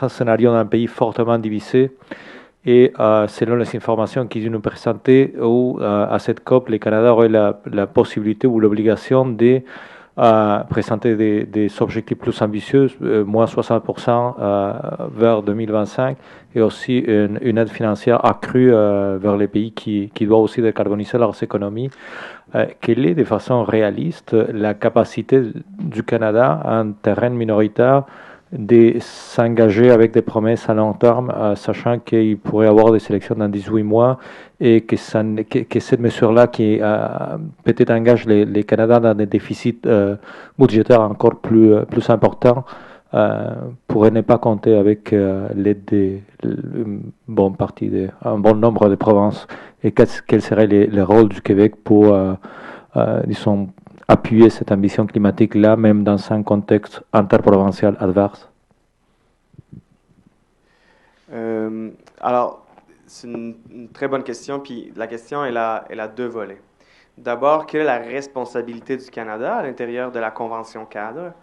un scénario d'un pays fortement divisé, et selon les informations qu'ils nous présentaient, où à cette COP, le Canada aurait la possibilité ou l'obligation de présenter des objectifs plus ambitieux, moins 60% vers 2025, et aussi une aide financière accrue vers les pays qui doivent aussi décarboniser leurs économies. Quelle est de façon réaliste la capacité du Canada en terrain minoritaire de s'engager avec des promesses à long terme, sachant qu'il pourrait y avoir des élections dans 18 mois et que cette mesure-là qui peut-être engage les Canadiens dans des déficits budgétaires encore plus importants pourrait ne pas compter avec l'aide d'un bon nombre de provinces. Et quel serait le rôle du Québec pour, disons, appuyer cette ambition climatique-là, même dans un contexte interprovincial adverse? Alors, c'est une très bonne question, puis la question, elle a deux volets. D'abord, quelle est la responsabilité du Canada à l'intérieur de la Convention cadre?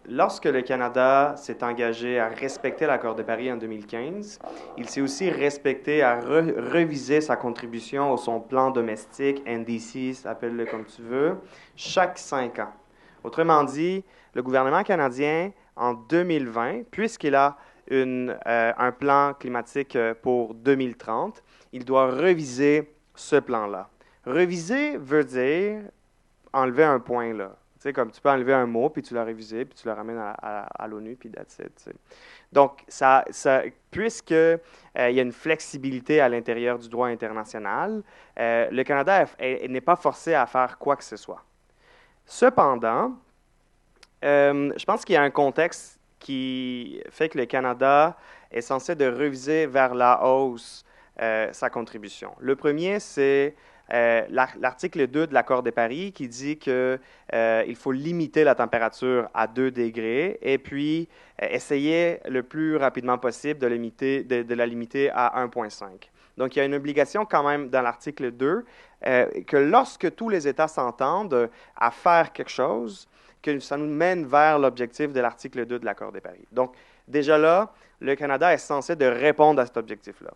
Lorsque le Canada s'est engagé à respecter l'accord de Paris en 2015, il s'est aussi respecté à reviser sa contribution au son plan domestique, NDC, appelle-le comme tu veux, chaque 5 ans. Autrement dit, le gouvernement canadien, en 2020, puisqu'il a un plan climatique pour 2030, il doit reviser ce plan-là. Reviser veut dire enlever un point là. Tu sais, comme tu peux enlever un mot, puis tu l'as révisé, puis tu le ramènes à l'ONU, puis that's it. Tu sais. Donc, puisque il y a une flexibilité à l'intérieur du droit international, le Canada n'est pas forcé à faire quoi que ce soit. Cependant, je pense qu'il y a un contexte qui fait que le Canada est censé de réviser vers la hausse sa contribution. Le premier, c'est l'article 2 de l'accord de Paris qui dit qu'il faut limiter la température à 2 degrés et puis essayer le plus rapidement possible de la limiter à 1,5. Donc, il y a une obligation quand même dans l'article 2 que lorsque tous les États s'entendent à faire quelque chose, que ça nous mène vers l'objectif de l'article 2 de l'accord de Paris. Donc, déjà là, le Canada est censé de répondre à cet objectif-là.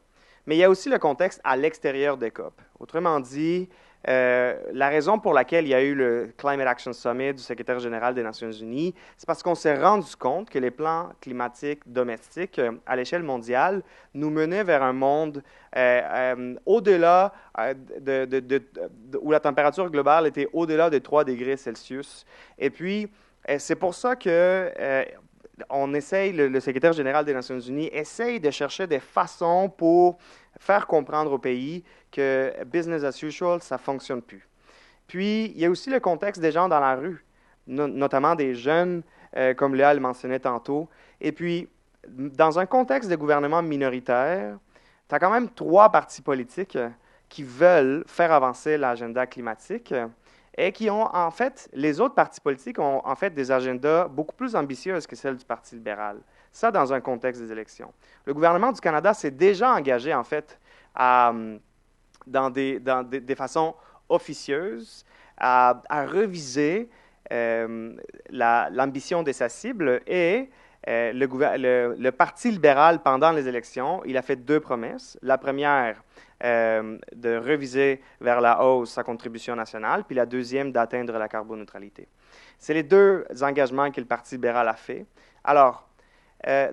Mais il y a aussi le contexte à l'extérieur des COP. Autrement dit, la raison pour laquelle il y a eu le Climate Action Summit du secrétaire général des Nations Unies, c'est parce qu'on s'est rendu compte que les plans climatiques domestiques à l'échelle mondiale nous menaient vers un monde au-delà où la température globale était au-delà de 3 degrés Celsius. Et puis, c'est pour ça que on essaye, le secrétaire général des Nations Unies essaye de chercher des façons pour faire comprendre au pays que business as usual, ça ne fonctionne plus. Puis, il y a aussi le contexte des gens dans la rue, notamment des jeunes, comme Léa le mentionnait tantôt. Et puis, dans un contexte de gouvernement minoritaire, tu as quand même 3 partis politiques qui veulent faire avancer l'agenda climatique et qui ont, en fait, les autres partis politiques ont, en fait, des agendas beaucoup plus ambitieux que celles du Parti libéral. Ça, dans un contexte des élections. Le gouvernement du Canada s'est déjà engagé, en fait, dans des façons officieuses à reviser l'ambition de sa cible et le Parti libéral, pendant les élections, il a fait 2 promesses. La première, de reviser vers la hausse sa contribution nationale, puis la deuxième, d'atteindre la carboneutralité. C'est les 2 engagements que le Parti libéral a fait. Alors,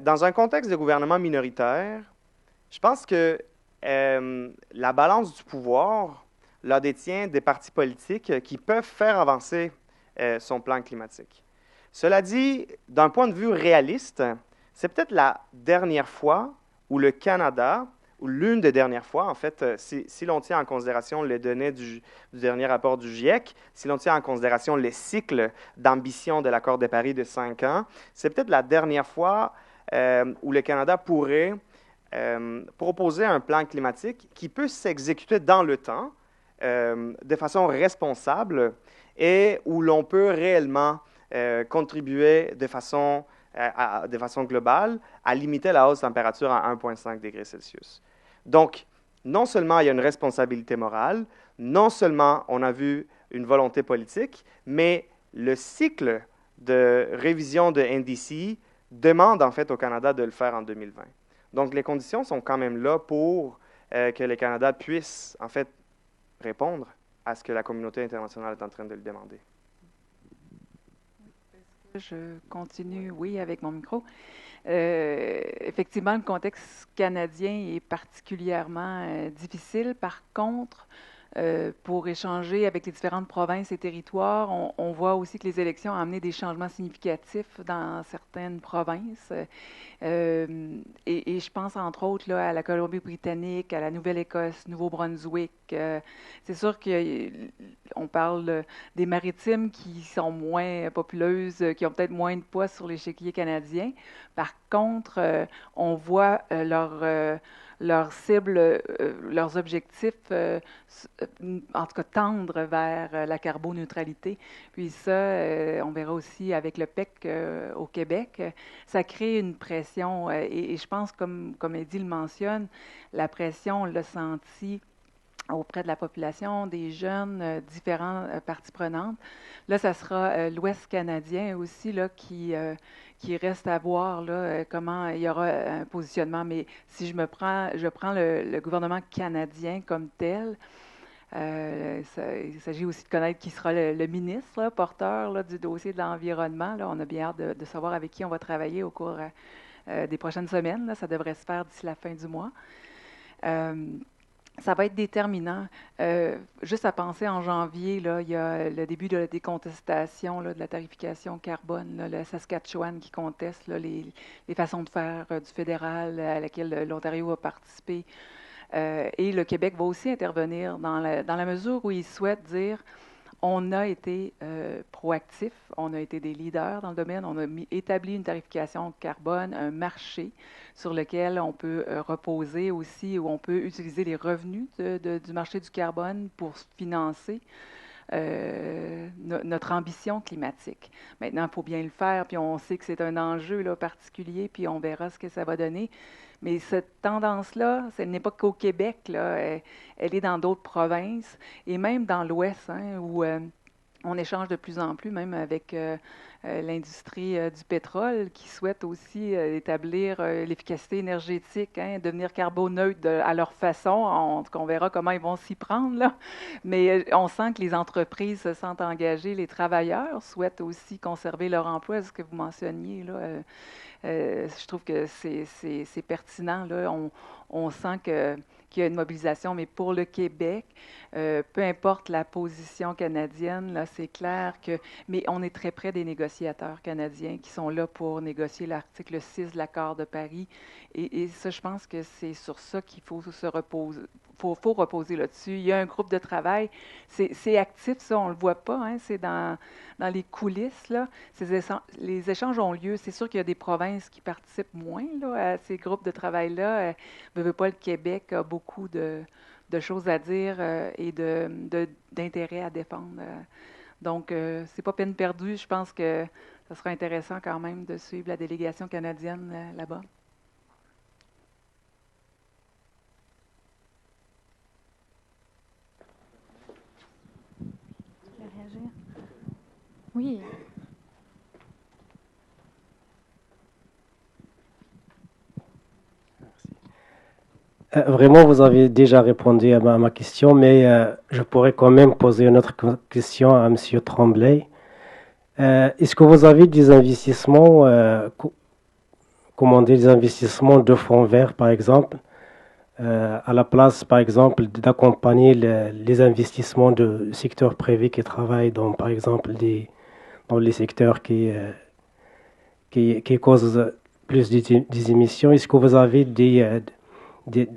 dans un contexte de gouvernement minoritaire, je pense que la balance du pouvoir la détient des partis politiques qui peuvent faire avancer son plan climatique. Cela dit, d'un point de vue réaliste, c'est peut-être la dernière fois où le Canada, ou l'une des dernières fois, en fait, si l'on tient en considération les données du dernier rapport du GIEC, si l'on tient en considération les cycles d'ambition de l'accord de Paris de 5 ans, c'est peut-être la dernière fois où le Canada pourrait proposer un plan climatique qui peut s'exécuter dans le temps, de façon responsable, et où l'on peut réellement contribuer de façon globale à limiter la hausse de température à 1,5 degrés Celsius. Donc, non seulement il y a une responsabilité morale, non seulement on a vu une volonté politique, mais le cycle de révision de NDC demande en fait au Canada de le faire en 2020. Donc, les conditions sont quand même là pour que le Canada puisse en fait répondre à ce que la communauté internationale est en train de le demander. Je continue, oui, avec mon micro. Effectivement, le contexte canadien est particulièrement difficile. Par contre, pour échanger avec les différentes provinces et territoires, on voit aussi que les élections ont amené des changements significatifs dans certaines provinces. Et je pense entre autres là, à la Colombie-Britannique, à la Nouvelle-Écosse, Nouveau-Brunswick. C'est sûr qu'on parle des maritimes qui sont moins populeuses, qui ont peut-être moins de poids sur l'échiquier canadien. Par contre, on voit leurs cibles, leurs objectifs, en tout cas tendre vers la carboneutralité. Puis ça, on verra aussi avec le PEC au Québec, ça crée une pression. Et je pense, comme Eddie le mentionne, la pression, on l'a senti auprès de la population, des jeunes, différentes parties prenantes. Là, ça sera l'Ouest canadien aussi là, qui reste à voir là, comment il y aura un positionnement. Mais si je prends le gouvernement canadien comme tel, il s'agit aussi de connaître qui sera le ministre là, porteur là, du dossier de l'environnement. Là, on a bien hâte de savoir avec qui on va travailler au cours des prochaines semaines. Là. Ça devrait se faire d'ici la fin du mois. Ça va être déterminant. Juste à penser, en janvier, là, il y a le début de la décontestation là, de la tarification carbone, là, le Saskatchewan qui conteste là, les façons de faire du fédéral à laquelle l'Ontario a participé. Et le Québec va aussi intervenir dans la mesure où il souhaite dire On a été proactifs, on a été des leaders dans le domaine, on a établi une tarification carbone, un marché sur lequel on peut reposer aussi, où on peut utiliser les revenus du marché du carbone pour financer notre ambition climatique. Maintenant, il faut bien le faire, puis on sait que c'est un enjeu là, particulier, puis on verra ce que ça va donner. Mais cette tendance-là, elle n'est pas qu'au Québec, là, elle est dans d'autres provinces, et même dans l'Ouest, hein, où on échange de plus en plus, même avec l'industrie du pétrole, qui souhaite aussi établir l'efficacité énergétique, hein, devenir carboneutre à leur façon. On verra comment ils vont s'y prendre, là. Mais on sent que les entreprises se sentent engagées, les travailleurs souhaitent aussi conserver leur emploi, ce que vous mentionniez, là. Je trouve que c'est pertinent, là. On sent qu'il y a une mobilisation, mais pour le Québec, peu importe la position canadienne, là, c'est clair que... Mais on est très près des négociateurs canadiens qui sont là pour négocier l'article 6 de l'accord de Paris. Et ça, je pense que c'est sur ça qu'il faut se reposer. Faut reposer là-dessus. Il y a un groupe de travail. C'est actif, ça, on ne le voit pas. Hein, c'est dans les coulisses, là. Les échanges ont lieu. C'est sûr qu'il y a des provinces qui participent moins là, à ces groupes de travail-là. Ne veut pas, le Québec a beaucoup de choses à dire et d'intérêts à défendre. Donc, c'est pas peine perdue. Je pense que ça sera intéressant quand même de suivre la délégation canadienne là-bas. Oui. Vraiment, vous avez déjà répondu à ma question, mais je pourrais quand même poser une autre question à M. Tremblay. Est-ce que vous avez des investissements, des investissements de fonds verts, par exemple, à la place, par exemple, d'accompagner les investissements du secteur privé qui travaille dans, par exemple, dans les secteurs qui causent plus des émissions? Est-ce que vous avez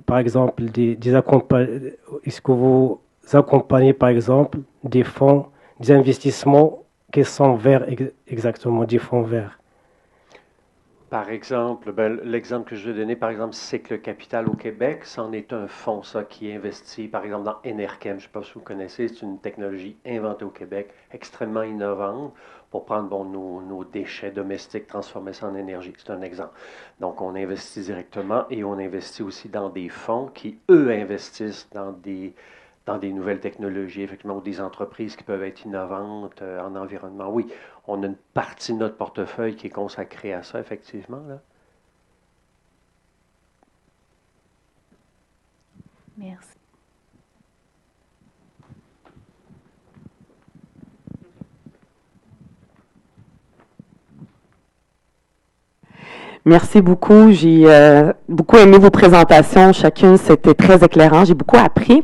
par exemple, est-ce que vous accompagnez, par exemple, des fonds, des investissements qui sont verts, exactement, des fonds verts? Par exemple, l'exemple que je vais donner, par exemple, c'est que le capital au Québec, c'en est un fonds, ça, qui investit, par exemple, dans Enerchem. Je ne sais pas si vous connaissez, c'est une technologie inventée au Québec, extrêmement innovante, pour prendre nos déchets domestiques, transformer ça en énergie. C'est un exemple. Donc, on investit directement et on investit aussi dans des fonds qui, eux, investissent dans des nouvelles technologies, effectivement, ou des entreprises qui peuvent être innovantes en environnement. Oui, on a une partie de notre portefeuille qui est consacrée à ça, effectivement, là. Merci. Merci beaucoup. J'ai beaucoup aimé vos présentations. Chacune, c'était très éclairant. J'ai beaucoup appris.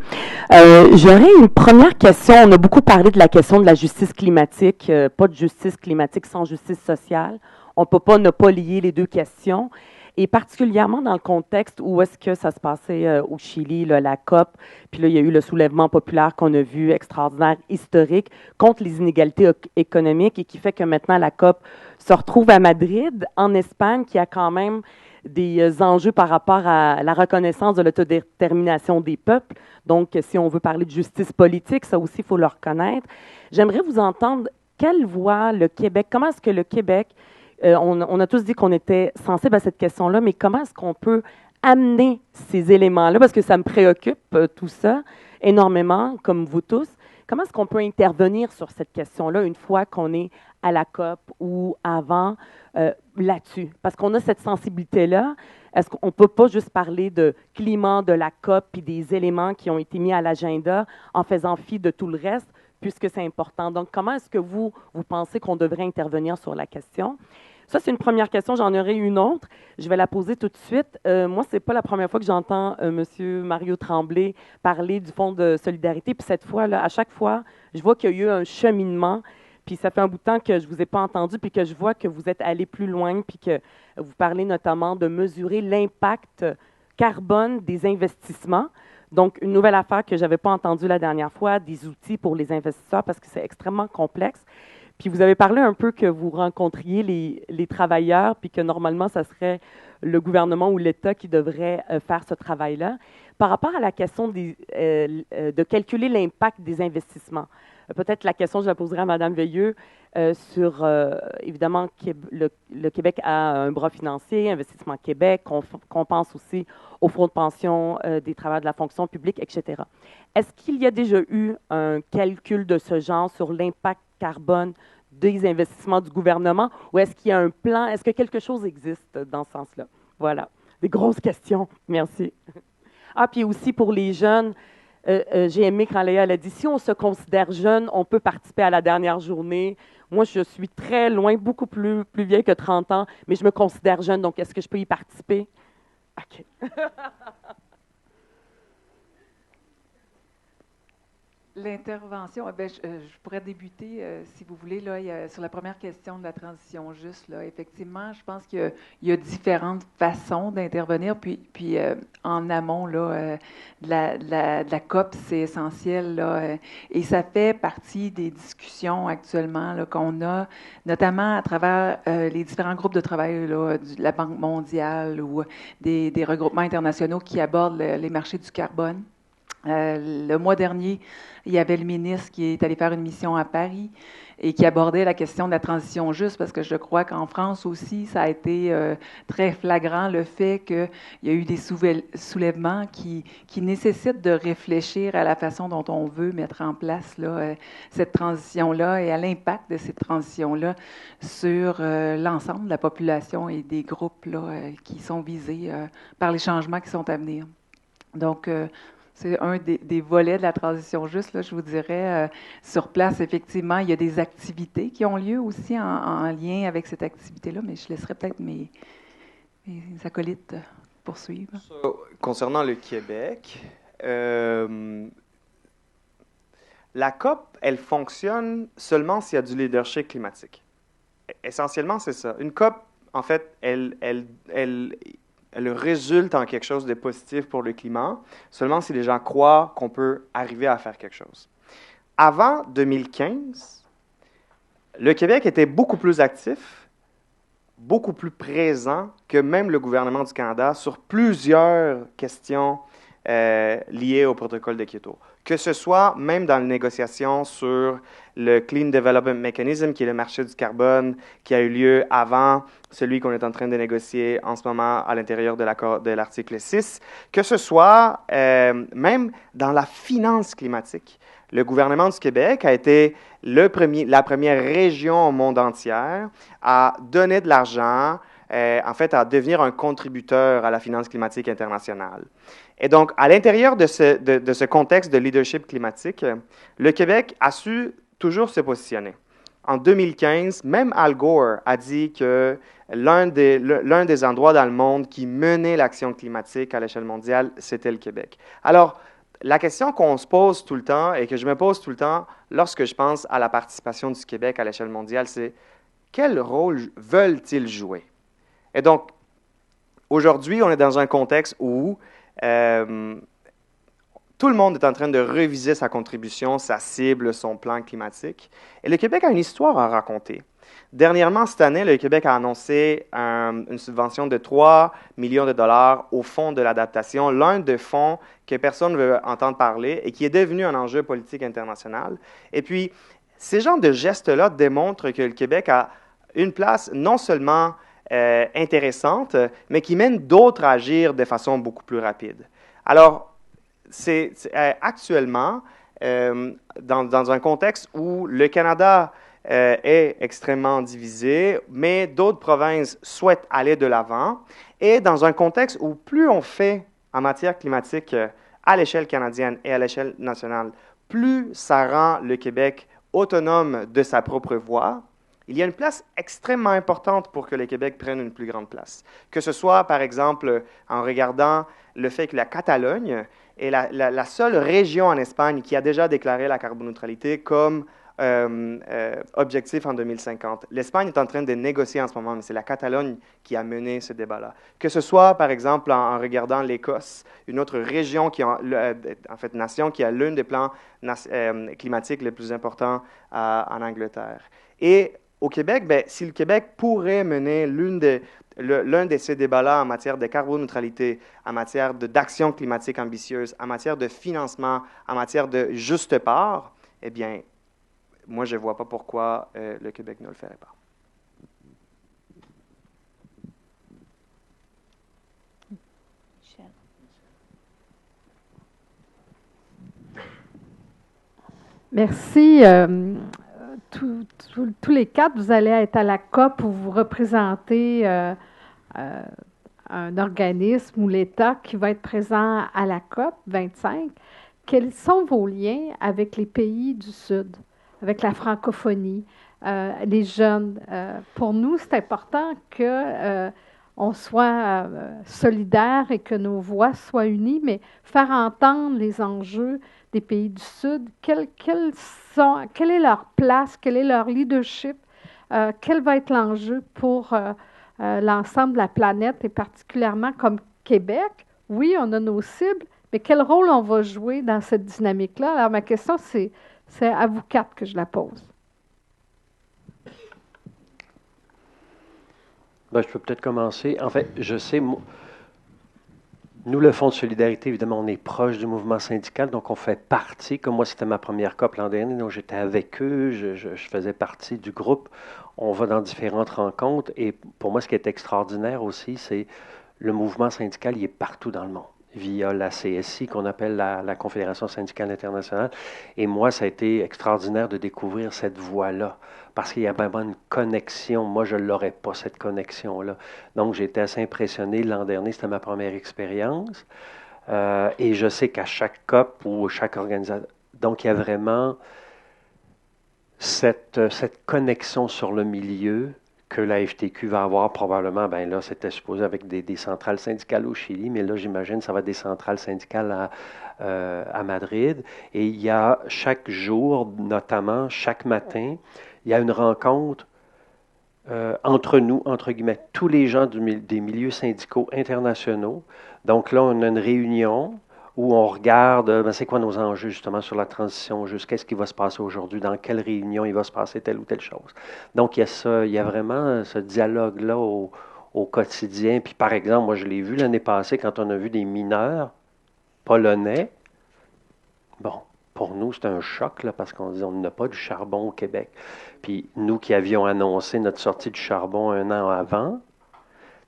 J'aurais une première question. On a beaucoup parlé de la question de la justice climatique. Pas de justice climatique sans justice sociale. On ne peut pas ne pas lier les deux questions. Et particulièrement dans le contexte où est-ce que ça se passait au Chili, là, la COP, puis là, il y a eu le soulèvement populaire qu'on a vu, extraordinaire, historique, contre les inégalités économiques et qui fait que maintenant la COP se retrouve à Madrid, en Espagne, qui a quand même des enjeux par rapport à la reconnaissance de l'autodétermination des peuples. Donc, si on veut parler de justice politique, ça aussi, il faut le reconnaître. J'aimerais vous entendre, quelle voie le Québec, comment est-ce que le Québec, on a tous dit qu'on était sensible à cette question-là, mais comment est-ce qu'on peut amener ces éléments-là, parce que ça me préoccupe tout ça énormément, comme vous tous. Comment est-ce qu'on peut intervenir sur cette question-là une fois qu'on est à la COP ou avant là-dessus? Parce qu'on a cette sensibilité-là. Est-ce qu'on ne peut pas juste parler de climat, de la COP, puis des éléments qui ont été mis à l'agenda en faisant fi de tout le reste, puisque c'est important? Donc, comment est-ce que vous pensez qu'on devrait intervenir sur la question? Ça, c'est une première question. J'en aurai une autre. Je vais la poser tout de suite. Moi, ce n'est pas la première fois que j'entends M. Mario Tremblay parler du Fonds de solidarité. Puis cette fois, là, à chaque fois, je vois qu'il y a eu un cheminement. Puis ça fait un bout de temps que je ne vous ai pas entendu, puis que je vois que vous êtes allé plus loin, puis que vous parlez notamment de mesurer l'impact carbone des investissements. Donc, une nouvelle affaire que je n'avais pas entendue la dernière fois, des outils pour les investisseurs, parce que c'est extrêmement complexe. Puis vous avez parlé un peu que vous rencontriez les travailleurs, puis que normalement, ça serait le gouvernement ou l'État qui devrait faire ce travail-là. Par rapport à la question de calculer l'impact des investissements, peut-être la question, je la poserai à Mme Veilleux, sur, évidemment, le Québec a un bras financier, Investissement Québec, qu'on pense aussi au fonds de pension des travailleurs de la fonction publique, etc. Est-ce qu'il y a déjà eu un calcul de ce genre sur l'impact carbone des investissements du gouvernement, ou est-ce qu'il y a un plan, est-ce que quelque chose existe dans ce sens-là? Voilà, des grosses questions. Merci. Ah, puis aussi pour les jeunes, j'ai aimé quand Léa a dit, si on se considère jeune, on peut participer à la dernière journée. Moi, je suis très loin, beaucoup plus vieille que 30 ans, mais je me considère jeune, donc est-ce que je peux y participer? OK. L'intervention, je pourrais débuter, si vous voulez, là, sur la première question de la transition juste. Là, effectivement, je pense qu'il y a différentes façons d'intervenir. Puis en amont là, de la COP, c'est essentiel. Là, et ça fait partie des discussions actuellement là, qu'on a, notamment à travers les différents groupes de travail là, de la Banque mondiale ou des regroupements internationaux qui abordent les marchés du carbone. Le mois dernier, il y avait le ministre qui est allé faire une mission à Paris et qui abordait la question de la transition juste, parce que je crois qu'en France aussi, ça a été très flagrant le fait qu'il y a eu des soulèvements qui nécessitent de réfléchir à la façon dont on veut mettre en place là, cette transition-là et à l'impact de cette transition-là sur l'ensemble de la population et des groupes là, qui sont visés par les changements qui sont à venir. Donc, c'est un des volets de la transition juste, là, je vous dirais. Sur place, effectivement, il y a des activités qui ont lieu aussi en lien avec cette activité-là, mais je laisserai peut-être mes acolytes poursuivre. Concernant le Québec, la COP, elle fonctionne seulement s'il y a du leadership climatique. Essentiellement, c'est ça. Une COP, en fait, elle résulte en quelque chose de positif pour le climat, seulement si les gens croient qu'on peut arriver à faire quelque chose. Avant 2015, le Québec était beaucoup plus actif, beaucoup plus présent que même le gouvernement du Canada sur plusieurs questions liées au protocole de Kyoto. Que ce soit même dans les négociations sur le Clean Development Mechanism, qui est le marché du carbone, qui a eu lieu avant celui qu'on est en train de négocier en ce moment à l'intérieur de l'article 6, que ce soit même dans la finance climatique. Le gouvernement du Québec a été la première région au monde entier à donner de l'argent, en fait, à devenir un contributeur à la finance climatique internationale. Et donc, à l'intérieur de ce contexte de leadership climatique, le Québec a su toujours se positionner. En 2015, même Al Gore a dit que l'un des endroits dans le monde qui menait l'action climatique à l'échelle mondiale, c'était le Québec. Alors, la question qu'on se pose tout le temps et que je me pose tout le temps lorsque je pense à la participation du Québec à l'échelle mondiale, c'est quel rôle veulent-ils jouer? Et donc, aujourd'hui, on est dans un contexte où tout le monde est en train de réviser sa contribution, sa cible, son plan climatique. Et le Québec a une histoire à raconter. Dernièrement, cette année, le Québec a annoncé une subvention de 3 millions de dollars au Fonds de l'adaptation, l'un des fonds que personne ne veut entendre parler et qui est devenu un enjeu politique international. Et puis, ces genres de gestes-là démontrent que le Québec a une place non seulement intéressante, mais qui mène d'autres à agir de façon beaucoup plus rapide. Alors, c'est actuellement, dans un contexte où le Canada est extrêmement divisé, mais d'autres provinces souhaitent aller de l'avant, et dans un contexte où plus on fait en matière climatique à l'échelle canadienne et à l'échelle nationale, plus ça rend le Québec autonome de sa propre voie. Il y a une place extrêmement importante pour que le Québec prenne une plus grande place. Que ce soit, par exemple, en regardant le fait que la Catalogne est la seule région en Espagne qui a déjà déclaré la carboneutralité comme objectif en 2050. L'Espagne est en train de négocier en ce moment, mais c'est la Catalogne qui a mené ce débat-là. Que ce soit, par exemple, en regardant l'Écosse, une autre région en fait, nation qui a l'un des plans climatiques les plus importants en Angleterre. Et au Québec, ben, si le Québec pourrait mener l'un de ces débats-là en matière de carboneutralité, en matière d'action climatique ambitieuse, en matière de financement, en matière de juste part, eh bien, moi, je ne vois pas pourquoi le Québec ne le ferait pas. Michel. Merci. Tous les quatre, vous allez être à la COP où vous représentez un organisme ou l'État qui va être présent à la COP 25. Quels sont vos liens avec les pays du Sud, avec la francophonie, les jeunes? Pour nous, c'est important que on soit solidaires et que nos voix soient unies, mais faire entendre les enjeux des pays du Sud, quelle est leur place, quel est leur leadership, quel va être l'enjeu pour l'ensemble de la planète et particulièrement comme Québec. Oui, on a nos cibles, mais quel rôle on va jouer dans cette dynamique-là? Alors, ma question, c'est à vous quatre que je la pose. Ben, je peux peut-être commencer. En fait, je sais, nous, le Fonds de solidarité, évidemment, on est proche du mouvement syndical, donc on fait partie, comme moi, c'était ma première COP l'an dernier, donc j'étais avec eux, je faisais partie du groupe. On va dans différentes rencontres, et pour moi, ce qui est extraordinaire aussi, c'est le mouvement syndical, il est partout dans le monde, via la CSI, qu'on appelle la Confédération syndicale internationale. Et moi, ça a été extraordinaire de découvrir cette voie-là, parce qu'il y a vraiment une connexion. Moi, je ne l'aurais pas, cette connexion-là. Donc, j'ai été assez impressionné l'an dernier, c'était ma première expérience. Et je sais qu'à chaque COP ou chaque organisation, donc il y a vraiment cette connexion sur le milieu que la FTQ va avoir probablement, ben là, c'était supposé avec des centrales syndicales au Chili, mais là, j'imagine, ça va être des centrales syndicales à Madrid. Et il y a chaque jour, notamment chaque matin, il y a une rencontre entre nous, entre guillemets, tous les gens des milieux syndicaux internationaux. Donc là, on a une réunion où on regarde, ben, c'est quoi nos enjeux justement sur la transition juste, qu'est-ce qui va se passer aujourd'hui, dans quelle réunion il va se passer telle ou telle chose. Donc il y a ça, il y a vraiment ce dialogue-là au quotidien. Puis par exemple, moi je l'ai vu l'année passée quand on a vu des mineurs polonais. Bon, pour nous, c'est un choc là, parce qu'on dit on n'a pas du charbon au Québec. Puis nous qui avions annoncé notre sortie du charbon 1 an avant,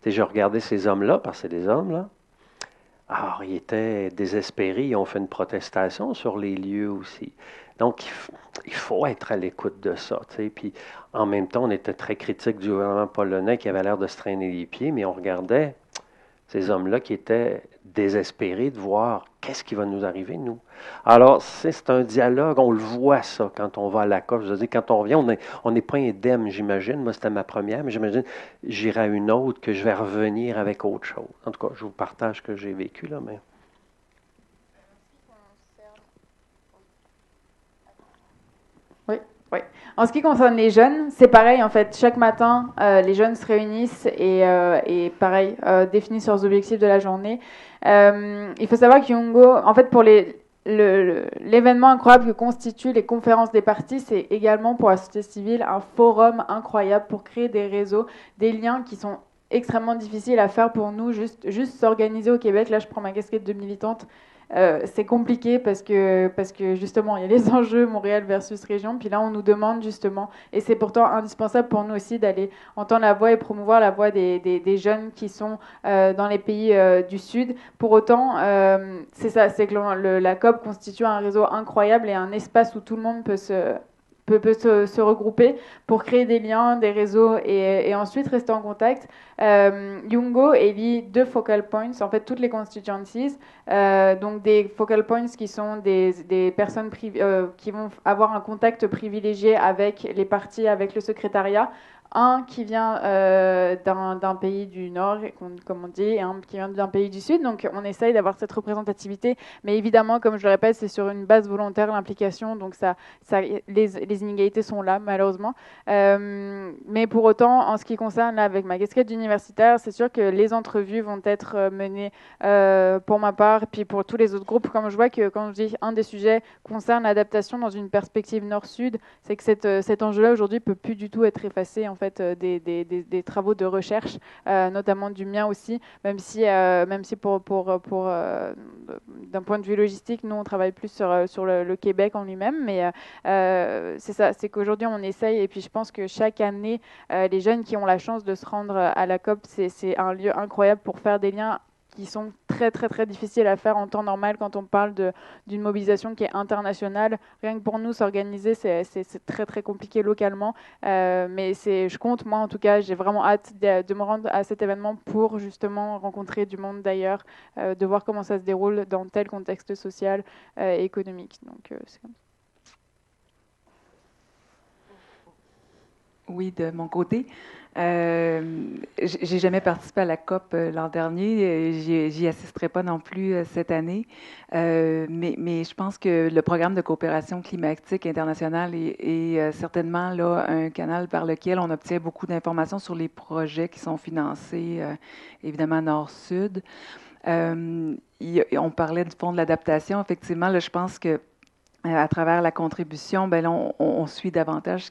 j'ai regardé ces hommes-là, parce que c'est des hommes, là. Alors, ils étaient désespérés, ils ont fait une protestation sur les lieux aussi. Donc, il faut être à l'écoute de ça. Puis, en même temps, on était très critique du gouvernement polonais qui avait l'air de se traîner les pieds, mais on regardait ces hommes-là qui étaient désespérés de voir qu'est-ce qui va nous arriver, nous. Alors, c'est un dialogue, on le voit ça quand on va à la COP. Je veux dire, quand on revient, on n'est pas indemne, j'imagine. Moi, c'était ma première, mais j'imagine j'irai à une autre que je vais revenir avec autre chose. En tout cas, je vous partage ce que j'ai vécu, là, mais... Oui. En ce qui concerne les jeunes, c'est pareil en fait. Chaque matin, les jeunes se réunissent et pareil, définissent leurs objectifs de la journée. Il faut savoir que Youngo, en fait, pour l'événement incroyable que constituent les conférences des partis, c'est également pour la société civile un forum incroyable pour créer des réseaux, des liens qui sont extrêmement difficiles à faire pour nous, juste s'organiser au Québec. Là, je prends ma casquette de militante. C'est compliqué parce que justement il y a les enjeux Montréal versus région, puis là on nous demande justement, et c'est pourtant indispensable pour nous aussi d'aller entendre la voix et promouvoir la voix des jeunes qui sont dans les pays du Sud. Pour autant, c'est ça, c'est que la COP constitue un réseau incroyable et un espace où tout le monde peut se regrouper pour créer des liens, des réseaux et ensuite rester en contact. Youngo élit 2 focal points, en fait toutes les constituencies, donc des focal points qui sont des personnes qui vont avoir un contact privilégié avec les partis, avec le secrétariat, Un qui vient d'un pays du Nord, comme on dit, et un qui vient d'un pays du Sud. Donc on essaye d'avoir cette représentativité, mais évidemment, comme je le répète, c'est sur une base volontaire l'implication, donc les inégalités sont là, malheureusement. Mais pour autant, en ce qui concerne, là, avec ma casquette d'universitaire, c'est sûr que les entrevues vont être menées pour ma part, puis pour tous les autres groupes. Comme je vois que, quand je dis un des sujets concerne l'adaptation dans une perspective nord-sud, c'est que cet enjeu-là aujourd'hui peut plus du tout être effacé en fait des travaux de recherche, notamment du mien aussi, même si d'un point de vue logistique, nous on travaille plus sur le Québec en lui-même, mais c'est ça, c'est qu'aujourd'hui on essaye, et puis je pense que chaque année, les jeunes qui ont la chance de se rendre à la COP, c'est un lieu incroyable pour faire des liens qui sont très très très difficiles à faire en temps normal quand on parle d'une mobilisation qui est internationale. Rien que pour nous s'organiser, c'est très très compliqué localement, mais je compte, moi en tout cas, j'ai vraiment hâte de me rendre à cet événement pour justement rencontrer du monde d'ailleurs, de voir comment ça se déroule dans tel contexte social et économique. Donc c'est comme ça. Oui, de mon côté. J'ai jamais participé à la COP l'an dernier. J'y assisterai pas non plus cette année. Mais je pense que le programme de coopération climatique internationale est certainement là un canal par lequel on obtient beaucoup d'informations sur les projets qui sont financés, évidemment Nord-Sud. On parlait du fonds de l'adaptation. Effectivement, là, je pense que à travers la contribution, ben là, on suit davantage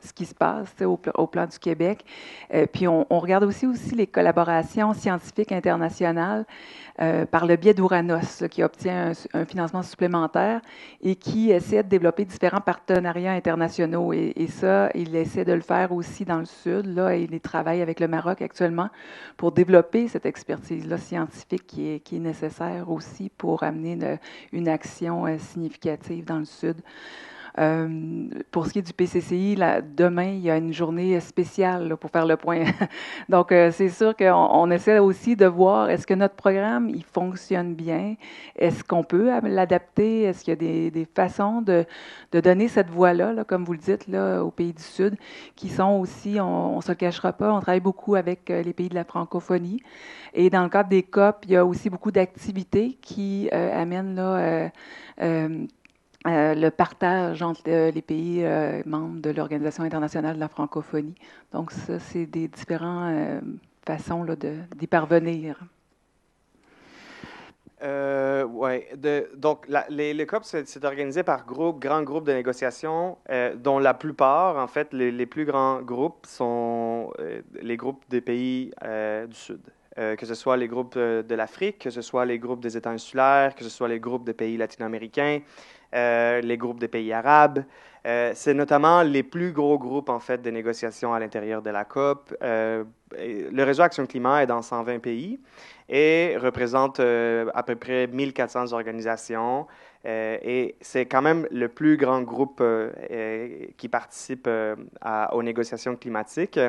ce qui se passe au plan du Québec. Puis on regarde aussi les collaborations scientifiques internationales par le biais d'Ouranos, qui obtient un financement supplémentaire et qui essaie de développer différents partenariats internationaux. Et ça, il essaie de le faire aussi dans le Sud. Là, il travaille avec le Maroc actuellement pour développer cette expertise-là scientifique qui est nécessaire aussi pour amener une action significative dans le Sud. Pour ce qui est du PCCI, demain, il y a une journée spéciale là, pour faire le point. Donc, c'est sûr qu'on essaie aussi de voir, est-ce que notre programme, il fonctionne bien? Est-ce qu'on peut l'adapter? Est-ce qu'il y a des façons de donner cette voix-là, là, comme vous le dites, là, aux pays du Sud, qui sont aussi, on ne se le cachera pas, on travaille beaucoup avec les pays de la francophonie. Et dans le cadre des COP, il y a aussi beaucoup d'activités qui amènent là, le partage entre les pays membres de l'Organisation internationale de la francophonie. Donc, ça, c'est des différentes façons là, d'y parvenir. Oui. Donc, les COP, c'est organisé par grands groupes de négociation, dont la plupart, en fait, les plus grands groupes sont les groupes des pays du Sud. Que ce soit les groupes de l'Afrique, que ce soit les groupes des États insulaires, que ce soit les groupes des pays latino-américains, les groupes des pays arabes. C'est notamment les plus gros groupes, en fait, de négociation à l'intérieur de la COP. Le réseau Action Climat est dans 120 pays et représente à peu près 1400 organisations. Et c'est quand même le plus grand groupe qui participe aux négociations climatiques.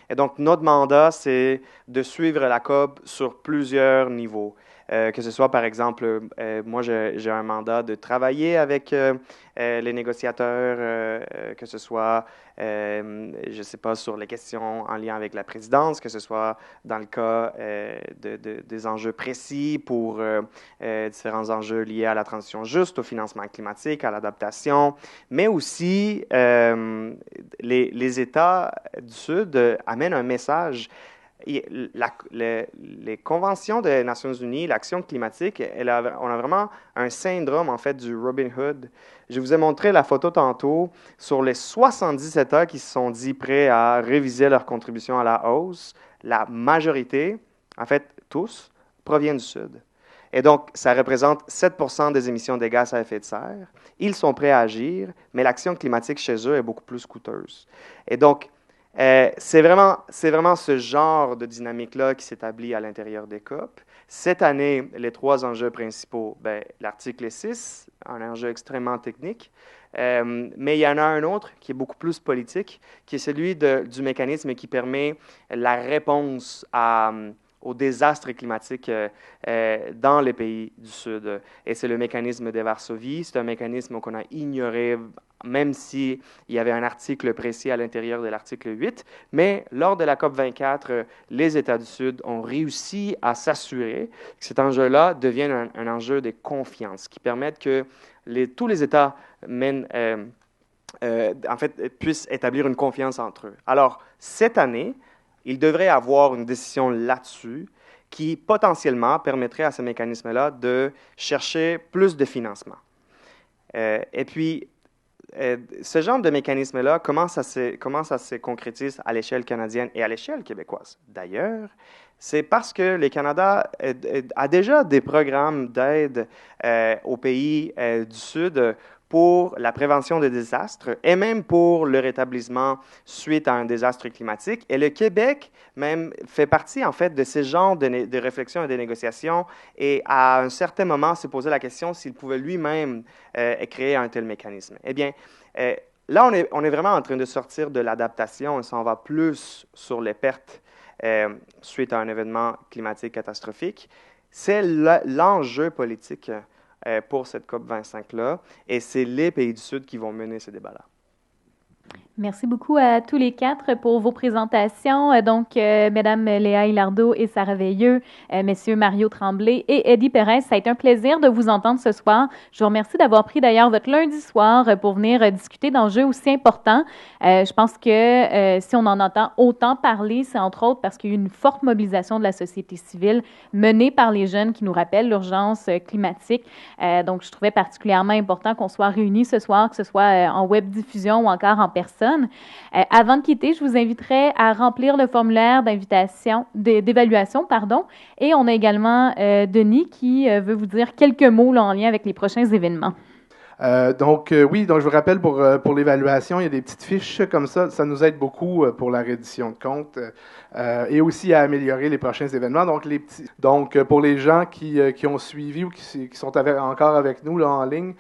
Et donc, notre mandat, c'est de suivre la COP sur plusieurs niveaux. Que ce soit, par exemple, moi, j'ai un mandat de travailler avec les négociateurs, que ce soit, je ne sais pas, sur les questions en lien avec la présidence, que ce soit dans le cas des enjeux précis pour différents enjeux liés à la transition juste, au financement climatique, à l'adaptation, mais aussi les États du Sud amènent un message. Les conventions des Nations Unies, l'action climatique, on a vraiment un syndrome, en fait, du Robin Hood. Je vous ai montré la photo tantôt sur les 70 États qui se sont dit prêts à réviser leur contribution à la hausse. La majorité, en fait, tous, proviennent du Sud. Et donc, ça représente 7% des émissions de gaz à effet de serre. Ils sont prêts à agir, mais l'action climatique chez eux est beaucoup plus coûteuse. Et donc, c'est vraiment ce genre de dynamique-là qui s'établit à l'intérieur des COP. Cette année, les 3 enjeux principaux, l'article 6, un enjeu extrêmement technique, mais il y en a un autre qui est beaucoup plus politique, qui est celui du mécanisme qui permet la réponse aux désastres climatiques dans les pays du Sud. Et c'est le mécanisme de Varsovie. C'est un mécanisme qu'on a ignoré, même s'il y avait un article précis à l'intérieur de l'article 8. Mais lors de la COP24, les États du Sud ont réussi à s'assurer que cet enjeu-là devienne un enjeu de confiance, qui permette que tous les États puissent établir une confiance entre eux. Alors, cette année, il devrait y avoir une décision là-dessus qui potentiellement permettrait à ce mécanisme-là de chercher plus de financement. Et puis, ce genre de mécanisme-là, comment ça se concrétise à l'échelle canadienne et à l'échelle québécoise? D'ailleurs, c'est parce que le Canada a déjà des programmes d'aide aux pays du Sud pour la prévention des désastres et même pour le rétablissement suite à un désastre climatique. Et le Québec même fait partie, en fait, de ces genres de réflexions et de négociations et à un certain moment s'est posé la question s'il pouvait lui-même créer un tel mécanisme. Eh bien, là, on est vraiment en train de sortir de l'adaptation et ça en va plus sur les pertes suite à un événement climatique catastrophique. C'est l'enjeu politique pour cette COP25-là, et c'est les pays du Sud qui vont mener ces débats-là. Merci beaucoup à tous les quatre pour vos présentations. Donc, Mesdames Léa Hilardeau et Sarah Veilleux, Messieurs Mario Tremblay et Eddie Perez, ça a été un plaisir de vous entendre ce soir. Je vous remercie d'avoir pris d'ailleurs votre lundi soir pour venir discuter d'enjeux aussi importants. Je pense que si on en entend autant parler, c'est entre autres parce qu'il y a eu une forte mobilisation de la société civile menée par les jeunes qui nous rappellent l'urgence climatique. Donc, je trouvais particulièrement important qu'on soit réunis ce soir, que ce soit en web diffusion ou encore en personne. Avant de quitter, je vous inviterai à remplir le formulaire d'évaluation, et on a également Denis qui veut vous dire quelques mots là, en lien avec les prochains événements. Donc je vous rappelle pour l'évaluation, il y a des petites fiches comme ça. Ça nous aide beaucoup pour la reddition de comptes et aussi à améliorer les prochains événements. Donc, pour les gens qui ont suivi ou qui sont encore avec nous là, en ligne,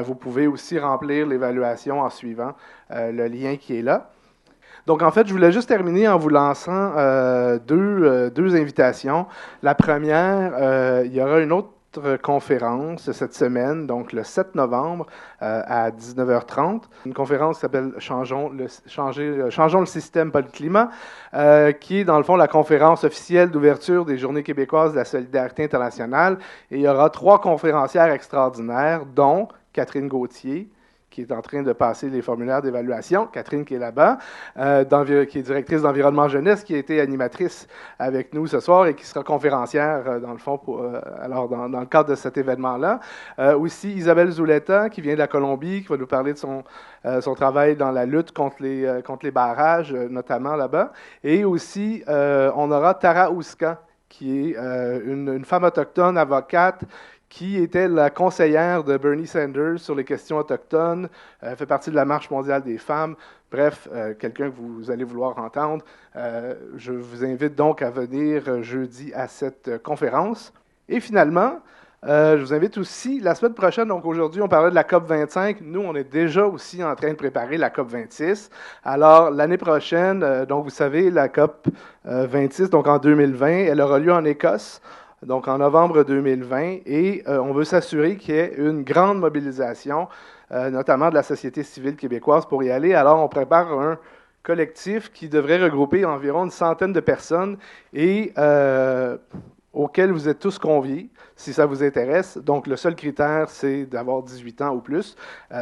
vous pouvez aussi remplir l'évaluation en suivant le lien qui est là. Donc, en fait, je voulais juste terminer en vous lançant deux invitations. La première, il y aura une autre conférence cette semaine, donc le 7 novembre à 19h30. Une conférence qui s'appelle Changeons le système, pas le climat, qui est dans le fond la conférence officielle d'ouverture des Journées québécoises de la solidarité internationale. Et il y aura 3 conférencières extraordinaires, dont Catherine Gauthier, qui est en train de passer les formulaires d'évaluation. Catherine qui est là-bas, qui est directrice d'Environnement Jeunesse, qui a été animatrice avec nous ce soir et qui sera conférencière, dans le fond, dans le cadre de cet événement-là. Aussi, Isabelle Zuleta, qui vient de la Colombie, qui va nous parler de son travail dans la lutte contre les barrages, notamment là-bas. Et aussi, on aura Tara Ouska, qui est une femme autochtone, avocate, qui était la conseillère de Bernie Sanders sur les questions autochtones, fait partie de la Marche mondiale des femmes. Bref, quelqu'un que vous allez vouloir entendre. Je vous invite donc à venir jeudi à cette conférence. Et finalement, je vous invite aussi, la semaine prochaine, donc aujourd'hui, on parlait de la COP25. Nous, on est déjà aussi en train de préparer la COP26. Alors, l'année prochaine, donc vous savez, la COP26, donc en 2020, elle aura lieu en Écosse. Donc en novembre 2020, et on veut s'assurer qu'il y ait une grande mobilisation, notamment de la société civile québécoise pour y aller. Alors on prépare un collectif qui devrait regrouper environ une centaine de personnes et auquel vous êtes tous conviés, si ça vous intéresse. Donc, le seul critère, c'est d'avoir 18 ans ou plus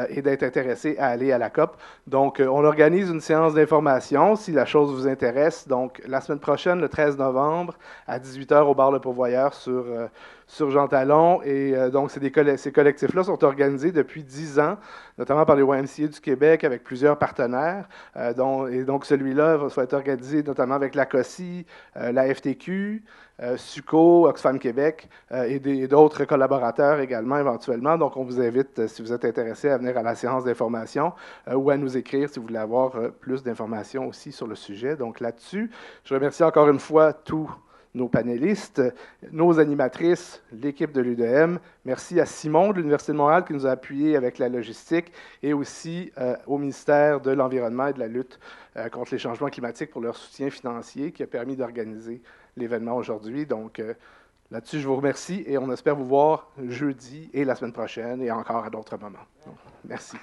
et d'être intéressé à aller à la COP. Donc, on organise une séance d'information si la chose vous intéresse. Donc, la semaine prochaine, le 13 novembre, à 18h au bar Le Pourvoyeur sur Jean Talon. Et donc, ces collectifs-là sont organisés depuis 10 ans, notamment par les YMCA du Québec avec plusieurs partenaires. Et donc, celui-là va être organisé notamment avec la COSI, la FTQ, SUCO, Oxfam Québec et d'autres collaborateurs également éventuellement. Donc, on vous invite, si vous êtes intéressé, à venir à la séance d'information ou à nous écrire si vous voulez avoir plus d'informations aussi sur le sujet. Donc, là-dessus, je remercie encore une fois tous nos panélistes, nos animatrices, l'équipe de l'UDM. Merci à Simon de l'Université de Montréal qui nous a appuyés avec la logistique et aussi au ministère de l'Environnement et de la lutte contre les changements climatiques pour leur soutien financier qui a permis d'organiser l'événement aujourd'hui. Donc, là-dessus, je vous remercie et on espère vous voir jeudi et la semaine prochaine et encore à d'autres moments. Donc, merci.